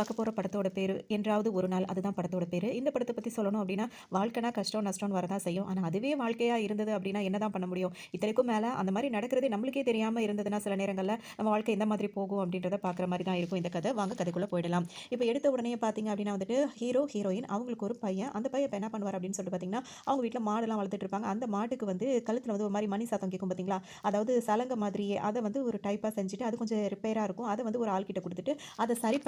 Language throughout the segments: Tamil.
பார்க்க போற படத்தோட பேரு "என்றாவது ஒரு நாள்" அதுதான் படத்தோட பேரு. இந்த படத்த பத்தி சொல்லணும் அப்டின்னா, வாழ்க்கைனா கஷ்டம், நஷ்டம்னு வரதான் செய்யும். ஆனா, அதுவே வாழ்க்கையா இருந்தது அப்டின்னா என்னதான் பண்ண முடியும்? இத்தனைக்கும் மேல அந்த மாரி நடக்கிறதே நம்மளுக்கே தெரியாம இருந்ததுன்னா, சில நேரங்கள்ல நம்ம வாழ்க்கை எந்த மாதிரி போகும் அப்டின்றத பார்க்குற மாரி தான் இருக்கும் இந்த கத. வாங்க கதைக்குள்ள போயிடலாம். இப்ப எடுத்த உடனே பார்த்தீங்க அப்டின்னா வந்துட்டு, ஹீரோ, ஹீரோயின் அவங்களுக்கு ஒரு பையன். அந்த பையன் இப்ப என்ன பண்ணுவாரு அப்டின்னு சொல்லிட்டு பார்த்தீங்கன்னா, அவங்க வீட்ல மாடுலாம் வளர்த்துட்டு இருப்பாங்க. அந்த மாட்டுக்கு வந்து கழுத்துல வந்து ஒரு மாரி மணி சத்தம் கேட்கும் பார்த்தீங்களா? அதாவது சலங்க மாதிரியே அத வந்து ஒரு டைப்பா செஞ்சுட்டு, அது கொஞ்சம் ரிப்பேரா இருக்கும். அத வந்து ஒரு ஆள்கிட்ட குடுத்துட்டு அத சரி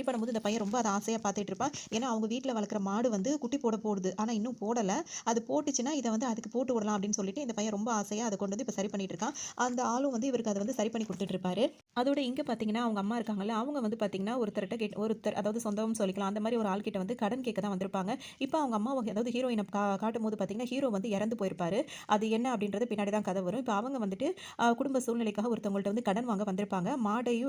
பண்ணும்போது இந்த பையன் ரொம்ப அத ஆசையா பார்த்துட்டு இருப்பான். ஏன்னா, அவங்க வீட்ல வளர்க்குற மாடு வந்து குட்டி போட போடுது. ஆனா, இன்னும் போடல. அது போட்டுச்சுன்னா, இத வந்து அதுக்கு போட்டு விடலாம் அப்படின்னு சொல்லிட்டு இந்த பையன் ரொம்ப ஆசையா அத கொண்டு வந்து இப்ப சரி பண்ணிட்டு இருக்கான். அந்த ஆளும் வந்து இவருக்கு அத வந்து சரி பண்ணி குடுத்துட்டு இருப்பாரு. அதோட இங்க பார்த்தீங்கன்னா, அவங்க அம்மா இருக்காங்கல்ல, அவங்க வந்து பார்த்தீங்கன்னா, ஒருத்தர் அதாவது சொந்தம்னு சொல்லிக்கலாம். அந்த மாரி ஒரு ஆள்கிட்ட வந்து கடன் கேட்க தான் வந்திருப்பாங்க. இப்ப அவங்க அம்மாவ அதாவது ஹீரோயின காட்டும்போது பார்த்தீங்கன்னா, ஹீரோ வந்து இறந்து போயிருப்பாரு. அது என்ன அப்படின்றது பின்னாடி தான் கதை வரும். இப்ப அவங்க வந்துட்டு குடும்ப சூழ்நிலைக்காக ஒருத்தவங்கள்ட்ட வந்து கடன் வாங்க வந்திருப்பாங்க.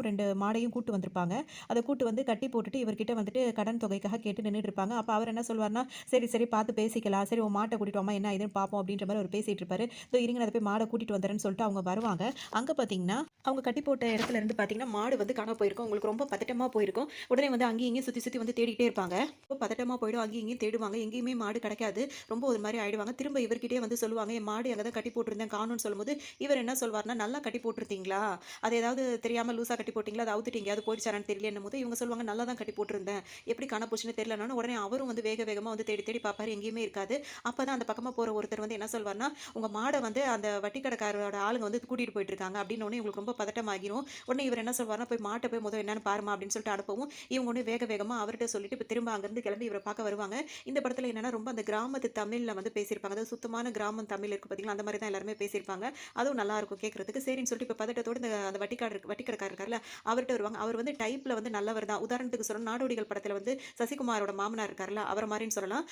2 மாடையும் கூட்டு வந்திருப்பாங்க. அத கூட்டு வந்து கட்டி போட்டுட்டு இவர்கிட்ட வந்துட்டு கடன் தொகைக்காக கேட்டு நின்னுட்டு இருப்பாங்க. அப்ப அவர் என்ன சொல்வாருன்னா, "சரி, சரி பார்த்து பேசிக்கலாம். சரி உன் மாட்ட கூட்டிட்டு வாம்மா, என்ன ஏதுன்னு பார்ப்போம்." அப்படின்ற மாரி அவரு பேசிட்டு இருப்பாரு. "இதோ இருங்க நான் அத போய் மாட கூட்டிட்டு வந்துர்றேன்னு" சொல்லிட்டு அவங்க வருவாங்க. அங்க பார்த்தீங்கன்னா, அவங்க கட்டி போட்ட இடத்துல இருந்து பார்த்தீங்கன்னா, மாடு வந்து காணாம போயிருக்கும். அவங்களுக்கு ரொம்ப பதட்டமா போயிருக்கும். உடனே வந்து அங்கேயும் இங்கேயும் சுத்தி சுத்தி வந்து தேடிட்டே இருப்பாங்க. ரொம்ப பதட்டமா போயிடும். அங்கேயும் இங்கேயும் தேடுவாங்க. எங்கேயுமே மாடு கிடைக்காது. ரொம்ப ஒரு மாரி ஆயிடுவாங்க. திரும்ப இவர்கிட்டயே வந்து சொல்லுவாங்க, "என் மாடு அங்க தான் கட்டி போட்டிருந்தேன் காணோம்னு" சொல்லும்போது, இவர் என்ன சொல்வாருன்னா, "நல்லா கட்டி போட்டிருந்தீங்களா? அது ஏதாவது தெரியாம லூசா கட்டி போட்டீங்களா? அத அவுத்துட்டு எங்கேயாவது போயிடுச்சான்னு தெரியலன்னும்போது, இவங்க சொல்லுவாங்க, "நல்லா தான் கட்டி போட்டிருந்தேன். எப்படி காணாம போச்சுன்னு தெரியலன்னோன" உடனே அவரும் வந்து வேக வேகமா வந்து தேடி தேடி பார்ப்பாரு. எங்கேயுமே இருக்காது. அப்பதான் அந்த பக்கமா போற ஒருத்தர் வந்து என்ன சொல்வார்ன்னா, "உங்க மாட வந்து அந்த வட்டி கடைக்காரரோட ஆளுங்க வந்து கூட்டிட்டு போயிட்டு இருக்காங்க." அப்படின்னோனே இவங்களுக்கு ரொம்ப பதட்டமாகிரும். உடனே இவர் என்ன சொல்வார்ன்னா, "போய் மாட்ட போய் மொத என்னன்னு பாரும்மா" அப்படின்னு சொல்லிட்டு அனுப்பவும், இவங்க உடனே வேக வேகமா அவர்ட்ட சொல்லிட்டு இப்ப திரும்ப அங்கிருந்து கிளம்பி இவர பார்க்க வருவாங்க. இந்த படத்துல என்னன்னா, ரொம்ப அந்த கிராமத்து தமிழ்ல வந்து பேசியிருப்பாங்க. அதாவது சுத்தமான கிராமம் தமிழ் இருக்கு பார்த்தீங்களா, அந்த மாரி தான் எல்லாருமே பேசியிருப்பாங்க. அதுவும் நல்லாருக்கும் கேட்கறதுக்கு. சரின்னு சொல்லிட்டு இப்ப பதட்டத்தோட இந்த அந்த வட்டி கடைக்காரர் இருக்கார்ல, அவர்ட்ட வருவாங்க. அவர் வந்து டைப்ல வந்து நல்லவர் தான். உதாரணத்துக்கு சொல்லணும், நாடோடிகள் படத்துல வந்து சசிகுமாரோட மாமனார் இருக்கார்ல, அவர மாரின்னு சொல்லலாம்.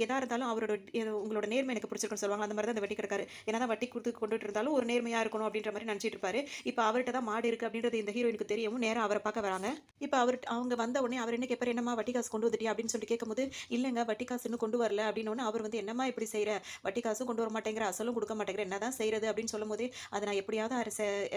எதா இருந்தாலும் அவரோட உங்களோட நேர்மை எனக்கு பிடிச்சிருக்குன்னு சொல்லுவாங்க. அந்த மாரி தான் இந்த வட்டி கடைக்காரர். என்னதான் வட்டி குடுத்து கொண்டுட்டு இருந்தாலும் ஒரு நேர்மையா இருக்கணும் அப்படின்ற மாரி நெனச்சிட்டு இருப்பாரு. இப்ப அவர்ட்ட தான் மாடு இருக்கு அப்படின்றது இந்த ஹீரோயினுக்கு தெரியவும் நேரா அவர பார்க்க வராங்க. இப்ப அவங்க வந்த உடனே அவர் என்ன கேட்பாரு, "என்னம்மா வட்டி காசு கொண்டு வந்துட்டியா?" அப்படின்னு சொல்லிட்டு கேட்கும்போது, "இல்லங்க வட்டி காசு இன்னும் கொண்டு வரல." அப்படின்னோனே அவர் வந்து, "என்னம்மா இப்படி செய்ற? வட்டி காசும் கொண்டு வர மாட்டேங்கிற, அசலும் குடுக்க மாட்டேங்கிற. என்னதான் செய்றது?" அப்படின்னு சொல்லும்போதே, "அத நான் எப்படியாவது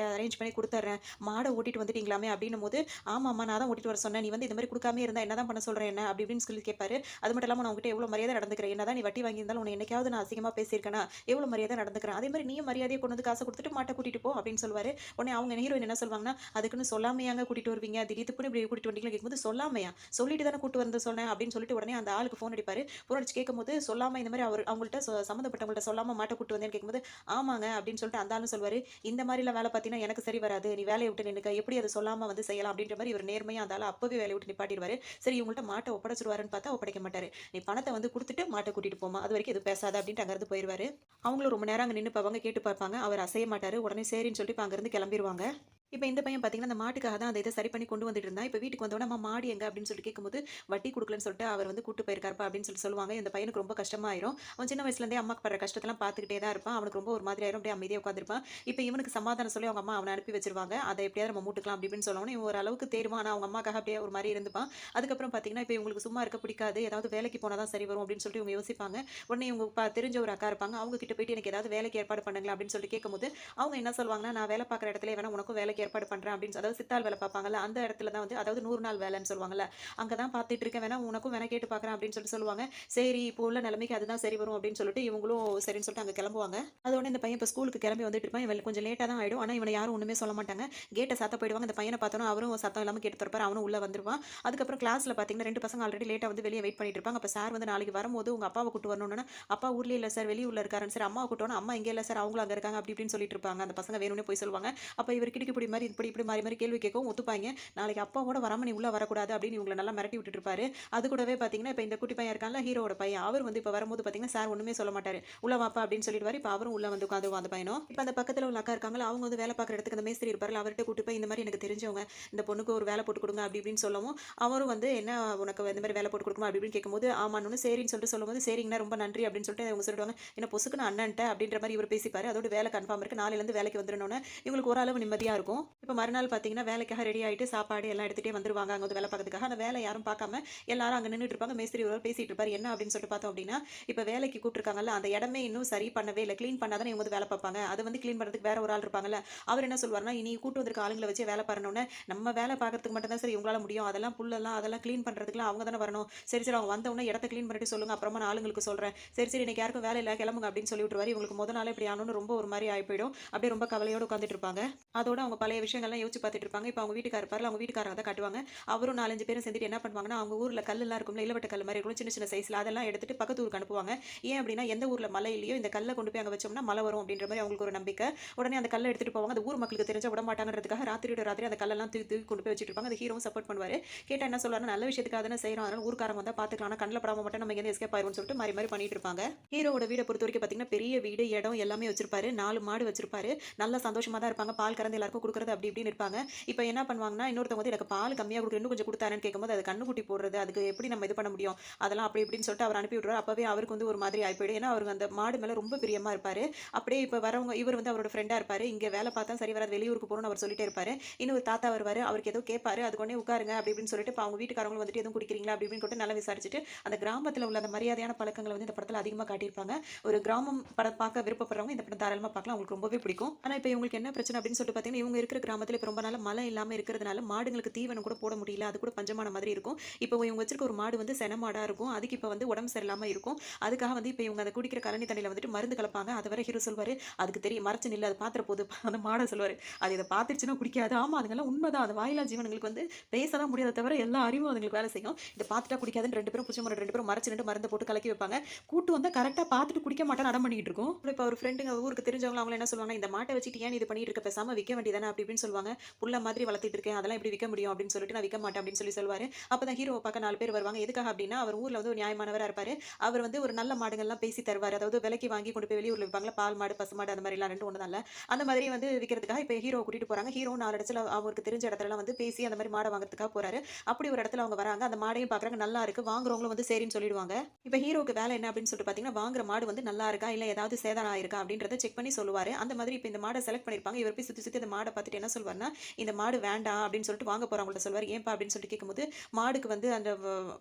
அரேஞ்ச் பண்ணி குடுத்துர்றேன். மாட ஓட்டிட்டு வந்துட்டீங்களாமே?" அப்படின்னும்போது, "ஆமாம்மா நான் தான் ஓட்டிட்டு வர சொன்னேன். நீ வந்து இந்த மாரி குடுக்காமயே இருந்தா என்னதான் பண்ண சொல்ற என்ன?" அப்படி இப்படின்னு சொல்லி கேட்பாரு. அது மட்டும் இல்லாம, "நான் உன்கிட்ட எவ்வளோ மரியாதையா நடந்துக்கிறேன். என்னதான் நீ வட்டி வாங்கியிருந்தாலும் உன்ன என்னைக்காவது நான் அசிங்கமா பேசியிருக்கேனா? எவ்வளோ மரியாதையா நடந்துக்கிறேன். அதே மாரி நீயும் மரியாதையா கொண்டு வந்து காச குடுத்துட்டு மாட்ட கூட்டிட்டு போ." அப்படின்னு சொல்லுவாரு. உடனே அவங்க ஹீரோயின் என்ன சொல்வாங்கன்னா, "அதுக்குன்னு சொல்லாமயாங்க கூட்டிட்டு வருவீங்க? திடீர்னு இப்படி கூட்டிட்டு வந்தீங்களான்னு" கேட்கும்போது, "சொல்லாமயா? சொல்லிட்டு தானே கூட்டு வந்து சொன்னேன்." அப்படின்னு சொல்லிட்டு உடனே அந்த ஆளுக்கு ஃபோன் அடிப்பாரு. ஃபோன் அடிச்சு கேட்கும்போது, சொல்லாம இந்த மாரி அவங்கள்ட்ட சம்மந்தப்பட்டவங்கள்ட்ட சொல்லாம மாட்ட கூட்டு வந்தேன்னு கேட்கும்போது, "ஆமாங்க." அப்படின்னு சொல்லிட்டு அந்த ஆளும் சொல்வாரு. "இந்த மாரிலாம் வேல பார்த்தீன்னா எனக்கு சரி வராது. நீ வேலைய விட்டு நின்னுக்க. எப்படி அத சொல்லாம வந்து செய்யலாம்?" அப்படின்ற மாரி இவரு நேர்மையா அந்த ஆள அப்பவே வேலைய விட்டு நிப்பாட்டிருவாரு. சரி இவங்கள்ட்ட மாட்ட ஒப்படைச்சுருவாருன்னு பார்த்தா ஒப்படைக்க மாட்டாரு. "நீ பணத்த வந்து குடுத்துட்டு மாட்ட கூட்டிட்டு போம்மா. அதுவரைக்கும் எதுவும் பேசாத." அப்படின்ட்டு அங்கருந்து போயிருவாரு. அவங்களும் ரொம்ப நேரம் அங்க நின்னு பாப்பாங்க, கேட்டு பார்ப்பாங்க. அவர் அசைய மாட்டாரு. உடனே சரின்னு சொல்லிட்டு இப்ப அங்கருந்து கிளம்பிருவாங்க. இப்ப இந்த பையன் பார்த்தீங்கன்னா, அந்த மாட்டுக்காக தான் அந்த இத சரி பண்ணி கொண்டு வந்துட்டு இருந்தான். இப்ப வீட்டுக்கு வந்தோனே, "அம்மா மாடு எங்க?" அப்படின்னு சொல்லிட்டு கேட்கும்போது, "வட்டி குடுக்கலன்னு சொல்லிட்டு அவர் வந்து கூட்டு போயிருக்காருப்பா" அப்படின்னு சொல்லுவாங்க. இந்த பையனுக்கு ரொம்ப கஷ்டமா ஆயிரும். அவன் சின்ன வயசுலேருந்தே அம்மாக்கு படுற கஷ்டத்தெல்லாம் பார்த்துக்கிட்டே தான் இருப்பான். அவனுக்கு ரொம்ப ஒரு மாதிரி ஆயிரும். அப்படியே அமைதியா உட்கார்ந்திருப்பான். இப்ப இவனுக்கு சமாதானம் சொல்லி அவங்க அம்மா அவன அனுப்பி வச்சுருவாங்க. "அத எப்படியாவது நம்ம மூட்டுக்கலாம்" அப்படி இப்படின்னு சொன்னோனே, இவன் ஓரளவுக்கு தேறுவான். ஆனா அவங்க அம்மாக்காக அப்படியே ஒரு மாரி இருந்துப்பான். அதுக்கப்புறம் பார்த்தீங்கன்னா, இப்ப இவங்களுக்கு சும்மா இருக்க பிடிக்காது. ஏதாவது வேலைக்கு போனா தான் சரி வரும் அப்படின்னு சொல்லிட்டு இவங்க யோசிப்பாங்க. உடனே இவங்க தெரிஞ்ச ஒரு அக்கா இருப்பாங்க. அவங்க கிட்ட போயிட்டு, "எனக்கு ஏதாவது வேலைக்கு ஏற்பாடு பண்ணுங்களேன்" அப்படின்னு சொல்லிட்டு கேட்கும்போது, அவங்க என்ன சொல்லுவாங்கன்னா, "நான் வேலை பார்க்குற இடத்துலயே வேணா உனக்கும் வேலைக்கு ஏற்பாடு பண்றேன்" அப்படின்னு அதாவது சித்தாள் வேலை பார்ப்பாங்கல்ல, அந்த இடத்துல தான் வந்து அதாவது 100 நாள் வேலைன்னு சொல்லுவாங்கல்ல, அங்க தான் பார்த்துட்டு இருக்கேன். வேணா உனக்கும் வேணா கேட்டு பார்க்குறேன் அப்படின்னு சொல்லிட்டு சொல்லுவாங்க. சரி, இப்போ உள்ள நிலைமைக்கு அதுதான் சரி வரும் அப்படின்னு சொல்லிட்டு இவங்களும் சரின்னு சொல்லிட்டு அங்க கிளம்புவாங்க. அதோட இந்த பையன் இப்ப ஸ்கூலுக்கு கிளம்பி வந்துட்டு இருப்பான். இவன் கொஞ்சம் லேட்டா தான் ஆயிடும். ஆனா இவன யாரும் ஒண்ணுமே சொல்ல மாட்டாங்க. கேட்ட சாத்த போயிடுவாங்க. இந்த பையன பார்த்தோனே அவரும் சத்தம் இல்லாம கேட்டு தொறப்பாரு. அவனும் உள்ள வந்துருவான். அதுக்கப்புறம் கிளாஸ்ல பார்த்தீங்கன்னா 2 பசங்க ஆல்ரெடி லேட்டா வந்து வெளிய வெயிட் பண்ணிட்டு இருப்பாங்க. அப்ப சார் வந்து நாளைக்கு வரும்போது உங்க அப்பாவ கூட்டு வரணும்னோனே, "அப்பா ஊர்லயே இல்ல சார், வெளியூர்ல இருக்காருன்னு." சரி அம்மாவ கூட்டு வான்னா, "அம்மா இங்க இல்ல சார், அவங்களும் அங்க இருக்காங்க." அப்படி இப்படின்னு சொல்லிட்டு இருப்பாங்க. அந்த பசங்க வேணும்னே பொய் சொல்லுவாங்க. அப்ப இவர் கிடுக்கிப்பிடி மாரி இப்படி இப்படி மாறி மாறி கேள்வி கேட்கவும் ஒத்துப்பாய்ங்க. நாளைக்கு அப்பாவோட வராம நீ உள்ள வரக்கூடாது அப்படின்னு இவங்கள நல்லா மிரட்டி விட்டுட்டு இருப்பாரு. அது கூடவே பார்த்தீங்கன்னா, இப்ப இந்த குட்டி பையன் இருக்கான்ல ஹீரோவோட பையன். அவர் வந்து இப்ப வரும்போது பார்த்தீங்கன்னா, சார் ஒண்ணுமே சொல்ல மாட்டாரு. "உள்ள வாப்பா" அப்படின்னு சொல்லிடுவாரு. இப்ப அவரும் உள்ள வந்து உட்காந்துருவான் அந்த பையனும். இப்ப அந்த பக்கத்துல உள்ள அக்கா இருக்காங்கல்ல, அவங்க வந்து வேலை பார்க்குற இடத்துக்கு அந்த மேஸ்திரி இருப்பார்ல, அவர்ட்ட கூட்டு போய் இந்த மாரி எனக்கு தெரிஞ்சவங்க, இந்த பொண்ணுக்கு ஒரு வேலை போட்டு குடுங்க அப்படி இப்படின்னு சொல்லவும், அவரும் வந்து என்ன உனக்கு இந்த மாரி வேலை போட்டு குடுக்கணுமா அப்படி இப்படின்னு கேட்கும்போது, ஆமான்னு சரின்னு சொல்லிட்டு சொல்லும்போது, சரிங்கண்ணா ரொம்ப நன்றி அப்படின்னு சொல்லிட்டு அவங்க சொல்லிடுவாங்க. என்ன பொசுக்குன்னு அண்ணன்ட்ட அப்படின்ற மாரி இவர் பேசிப்பாரு. அதோட வேலை கன்ஃபார்ம் இருக்கு. நாளையிலருந்து வேலைக்கு வந்துரணும்னு இவங்களுக்கு ஓரளவு நிம்மதியா இருக்கும். இருக்கும். இப்போ மறுநாள் பார்த்தீங்கன்னா, வேலைக்காக ரெடி ஆயிட்டு சாப்பாடு எல்லாம் எடுத்துட்டே வந்துருவாங்க. அங்க வந்து வேலை பார்க்கறதுக்காக. அந்த வேலை யாரும் பார்க்காம எல்லாரும் அங்க நின்னுட்டு இருப்பாங்க. மேஸ்திரி ஒருவர் பேசிட்டு இருப்பாரு. என்ன அப்படின்னு சொல்லிட்டு பார்த்தோம் அப்படின்னா, இப்ப வேலைக்கு கூப்பிட்டுருக்காங்கல்ல, அந்த இடமே இன்னும் சரி பண்ணவே இல்ல. கிளீன் பண்ணா தானே இவங்க வந்து வேலை பார்ப்பாங்க. அத வந்து கிளீன் பண்றதுக்கு வேற ஒரு ஆள் இருப்பாங்கல்ல. அவர் என்ன சொல்வாருன்னா, "நீ கூட்டு வந்திருக்க ஆளுங்கள வச்சே வேலை பாருனோனே, நம்ம வேலை பார்க்கறதுக்கு மட்டும் தான் சார் இவங்களால முடியும். அதெல்லாம் புல்லெல்லாம் அதெல்லாம் கிளீன் பண்றதுக்குலாம் அவங்க தானே வரணும். சரி, சரி அவங்க வந்த உடனே இடத்த கிளீன் பண்ணிட்டு சொல்லுங்க. அப்புறமா நான் ஆளுங்களுக்கு சொல்றேன். சரி, சரி இன்னைக்கு யாருக்கும் வேலை இல்ல கிளம்புங்க" அப்படின்னு சொல்லி விட்டுருவாரு. இவங்களுக்கு மொத நாளே இப்படி ஆனோனே ரொம்ப ஒரு மாரி ஆயி போயிடும். அப்படியே ரொம்ப கவலையோட உட்கார்ந்துட்டு இருப்பாங்க. அதோட அவங்க பழைய விஷயங்கள்லாம் யோசிச்சு பார்த்துட்டு இருப்பாங்க. இப்ப அவங்க வீட்டுக்காரர் இருப்பார்ல, அவங்க வீட்டுக்காரங்க தான் காட்டுவாங்க. அவரும் 4, 5 பேரும் சேர்ந்துட்டு என்ன பண்ணுவாங்கன்னா, அவங்க ஊர்ல கல்லுலாம் இருக்கும்ல, இளவட்ட கல்லு மாரி இருக்கும். சின்ன சின்ன சைஸ்ல அதெல்லாம் எடுத்துட்டு பக்கத்து ஊருக்கு அனுப்புவாங்க. ஏன் அப்படின்னா, எந்த ஊர்ல மழை இல்லையோ இந்த கல்ல கொண்டு போய் அங்க வச்சோம்னா மழை வரும் அப்படின்ற மாரி அவங்களுக்கு ஒரு நம்பிக்கை. உடனே அந்த கல்ல எடுத்துட்டு போவாங்க. அந்த ஊர் மக்களுக்கு தெரிஞ்சா விடமாட்டாங்கன்றதுக்காக ராத்திரியோட ராத்திரி அந்த கல்லெல்லாம் தூக்கி தூக்கி கொண்டு போய் வச்சுட்டு இருப்பாங்க. அந்த ஹீரோவும் சப்போர்ட் பண்ணுவாரு. கேட்டா என்ன சொல்லுவாருன்னா, நல்ல விஷயத்துக்காக தானே செய்றோம். அதனால ஊர்க்காரங்க வந்தா பார்த்துக்கலாம். ஆனா கண்ல படாம மட்டும் நம்ம இங்கேருந்து எஸ்கேப் ஆயிருவோம்னு சொல்லிட்டு மாறி மாறி பண்ணிட்டு இருப்பாங்க. ஹீரோவோட வீட பொறுத்தவரைக்கும் பார்த்தீங்கன்னா, பெரிய வீடு, இடம் எல்லாமே வச்சிருப்பாரு. 4 மாடு வச்சிருப்பாரு. நல்லா சந்தோஷமா தான் இருப்பாங்க. பால் கறந்து எல்லாருக்கும் குடுக்குறது அப்படி இப்படின்னு இருப்பாங்க. இப்ப என்ன பண்ணுவாங்கன்னா, இன்னொருத்தவங்க வந்து எனக்கு பால் கம்மியா குடுக்குறேன், இன்னும் கொஞ்சம் குடுத்தாரேன்னு கேட்கும்போது, அது கன்னுக்குட்டி போடுறது. அதுக்கு எப்படி நம்ம இது பண்ண முடியும்? அதெல்லாம் அப்படி இப்படின்னு சொல்லிட்டு அவர் அனுப்பி விட்டுருவாரு. அப்பவே அவருக்கு வந்து ஒரு மாதிரி ஆயி போயிடும். ஏன்னா, அவருக்கு அந்த மாடு மேல ரொம்ப பிரியமா இருப்பாரு. அப்படியே இப்ப வரவங்க இவர் வந்து அவரோட ஃப்ரெண்டா இருப்பாரு. இங்க வேலை பார்த்தா சரி வராது, வெளியூருக்கு போணும்னு அவர் சொல்லிட்டே இருப்பாரு. இன்னும் ஒரு தாத்தா வருவாரு. அவருக்கு ஏதோ கேட்பாரு. அதுக்கு உடனே உட்காருங்க அப்படி இப்படின்னு சொல்லிட்டு, இப்ப அவங்க வீட்டுக்காரங்களும் வந்துட்டு எதுவும் குடிக்கிறீங்களா? அப்படி இப்படின்னு கூட நல்லா விசாரிச்சுட்டு, அந்த கிராமத்துல உள்ள அந்த மரியாதையான பழக்கங்கள வந்து இந்த படத்துல அதிகமா காட்டியிருப்பாங்க. ஒரு கிராமம் படம் பார்க்க விருப்பப்படுறவங்க இந்த படம் தாராளமா பார்க்கலாம். அவங்களுக்கு ரொம்பவே பிடிக்கும். ஆனா, இப்ப இவங்களுக்கு என்ன பிரச்சனை அப்படின்னு சொல்லிட்டு பார்த்தீங்கன்னா, இவங்க இருக்கிற கிராமத்துல இப்ப ரொம்ப நாளா மழை இல்லாம இருக்கிறதுனால, மாடுங்களுக்கு தீவனம் கூட போட முடியல. அது கூட பஞ்சமான மாதிரி இருக்கும். இப்போ இவங்க வச்சிருக்க ஒரு மாடு வந்து சென மாடா இருக்கும். அதுக்கு இப்ப வந்து உடம்பு சரியில்லாம இருக்கும். அதுக்காக வந்து இப்ப இவங்க அத குடிக்கிற கழனி தண்ணியில வந்துட்டு மருந்து கலப்பாங்க. அது வர ஹீரோ சொல்வாரு, "அதுக்கு தெரியும் மறைச்சு நில்லு. அது பாத்துற போது." அந்த மாட சொல்லுவாரு. "அது இத பாத்துருச்சுன்னா குடிக்காது." ஆமா, அதுங்கலாம் உண்மதான். அது வாயில்லா ஜீவனுங்களுக்கு வந்து பேச தான் முடியாதே தவிர, எல்லா அறிவும் அதுங்களுக்கு வேலை செய்யும். இத பாத்துட்டா குடிக்காதுன்னு 2 பேரும் புருஷன் பொண்டாட்டி 2 பேரும் மறைச்சு நின்னுட்டு மருந்த போட்டு கலக்கி வைப்பாங்க. கூட்டு வந்தா கரெக்ட்டா பாத்துட்டு குடிக்க மாட்டான்னு அடம் பண்ணிட்டு இருக்கும். இப்ப அவர் ஃப்ரெண்டுங்க ஊருக்கு தெரிஞ்சவங்க அவங்கள என்ன சொல்லுவாங்க, "இந்த மாட்ட வச்சுட்டு ஏன் நீ இது பண்ணிட்டு இருக்க? பேசாம விக்க வேண்டியதானே?" அப்படி இப்படின்னு சொல்லுவாங்க. "புள்ள மாதிரி வளர்த்திட்டு இருக்கேன். அதெல்லாம் எப்படி விக்க முடியும்?" அப்படின்னு சொல்லிட்டு, "நான் விக்க மாட்டேன்." அப்படின்னு சொல்லுவாரு. அப்பதான் ஹீரோவ பாக்க 4 பேர் வருவாங்க. எதுக்காக அப்படின்னா, அவர் ஊர்ல வந்து ஒரு நியாயமானவரா இருப்பாரு. அவர் வந்து ஒரு நல்ல மாடுகள்லாம் பேசி தருவாரு. அதாவது விலைக்கு வாங்கி கொண்டு போய் வெளியூர்ல விப்பாங்கல்ல, பால் மாடு, பசு மாடு அந்த மாரிலாம் 2 ஒண்ணு தான்ல. அந்த மாதிரி வந்து விக்கிறதுக்காக இப்ப ஹீரோவ கூட்டிட்டு போறாங்க. ஹீரோ 4 இடத்துல அவருக்கு தெரிஞ்ச இடத்துலலாம் வந்து பேசி அந்த மாரி மாட வாங்குறதுக்காக போறாரு. அப்படி ஒரு இடத்துல அவங்க வராங்க. அந்த மாடையும் பாக்குறாங்க. நல்லா இருக்கு. வாங்குறவங்களும் வந்து சரின்னு சொல்லிடுவாங்க. இப்ப ஹீரோக்கு வேலை என்ன அப்படின்னு சொல்லிட்டு பாத்தீங்கன்னா, வாங்குற மாடு வந்து நல்லா இருக்கா? இல்ல ஏதாவது சேதாரம் ஆயிருக்கா? அப்படின்றத செக் பண்ணி சொல்லுவாரு. அந்த மாதிரி இப்ப இந்த மாட செலக்ட் பண்ணியிருப்பாங்க. இவர் போய் சுத்தி சுத்தி அந்த மாட பாத்துட்டு என்ன சொல்வாருன்னா, "இந்த மாடு வேண்டாம்." அப்படின்னு சொல்லிட்டு வாங்க போறவங்கள்ட்ட சொல்வாரு. "ஏன்பா?" அப்படின்னு சொல்லிட்டு கேட்கும்போது, மாடுக்கு வந்து அந்த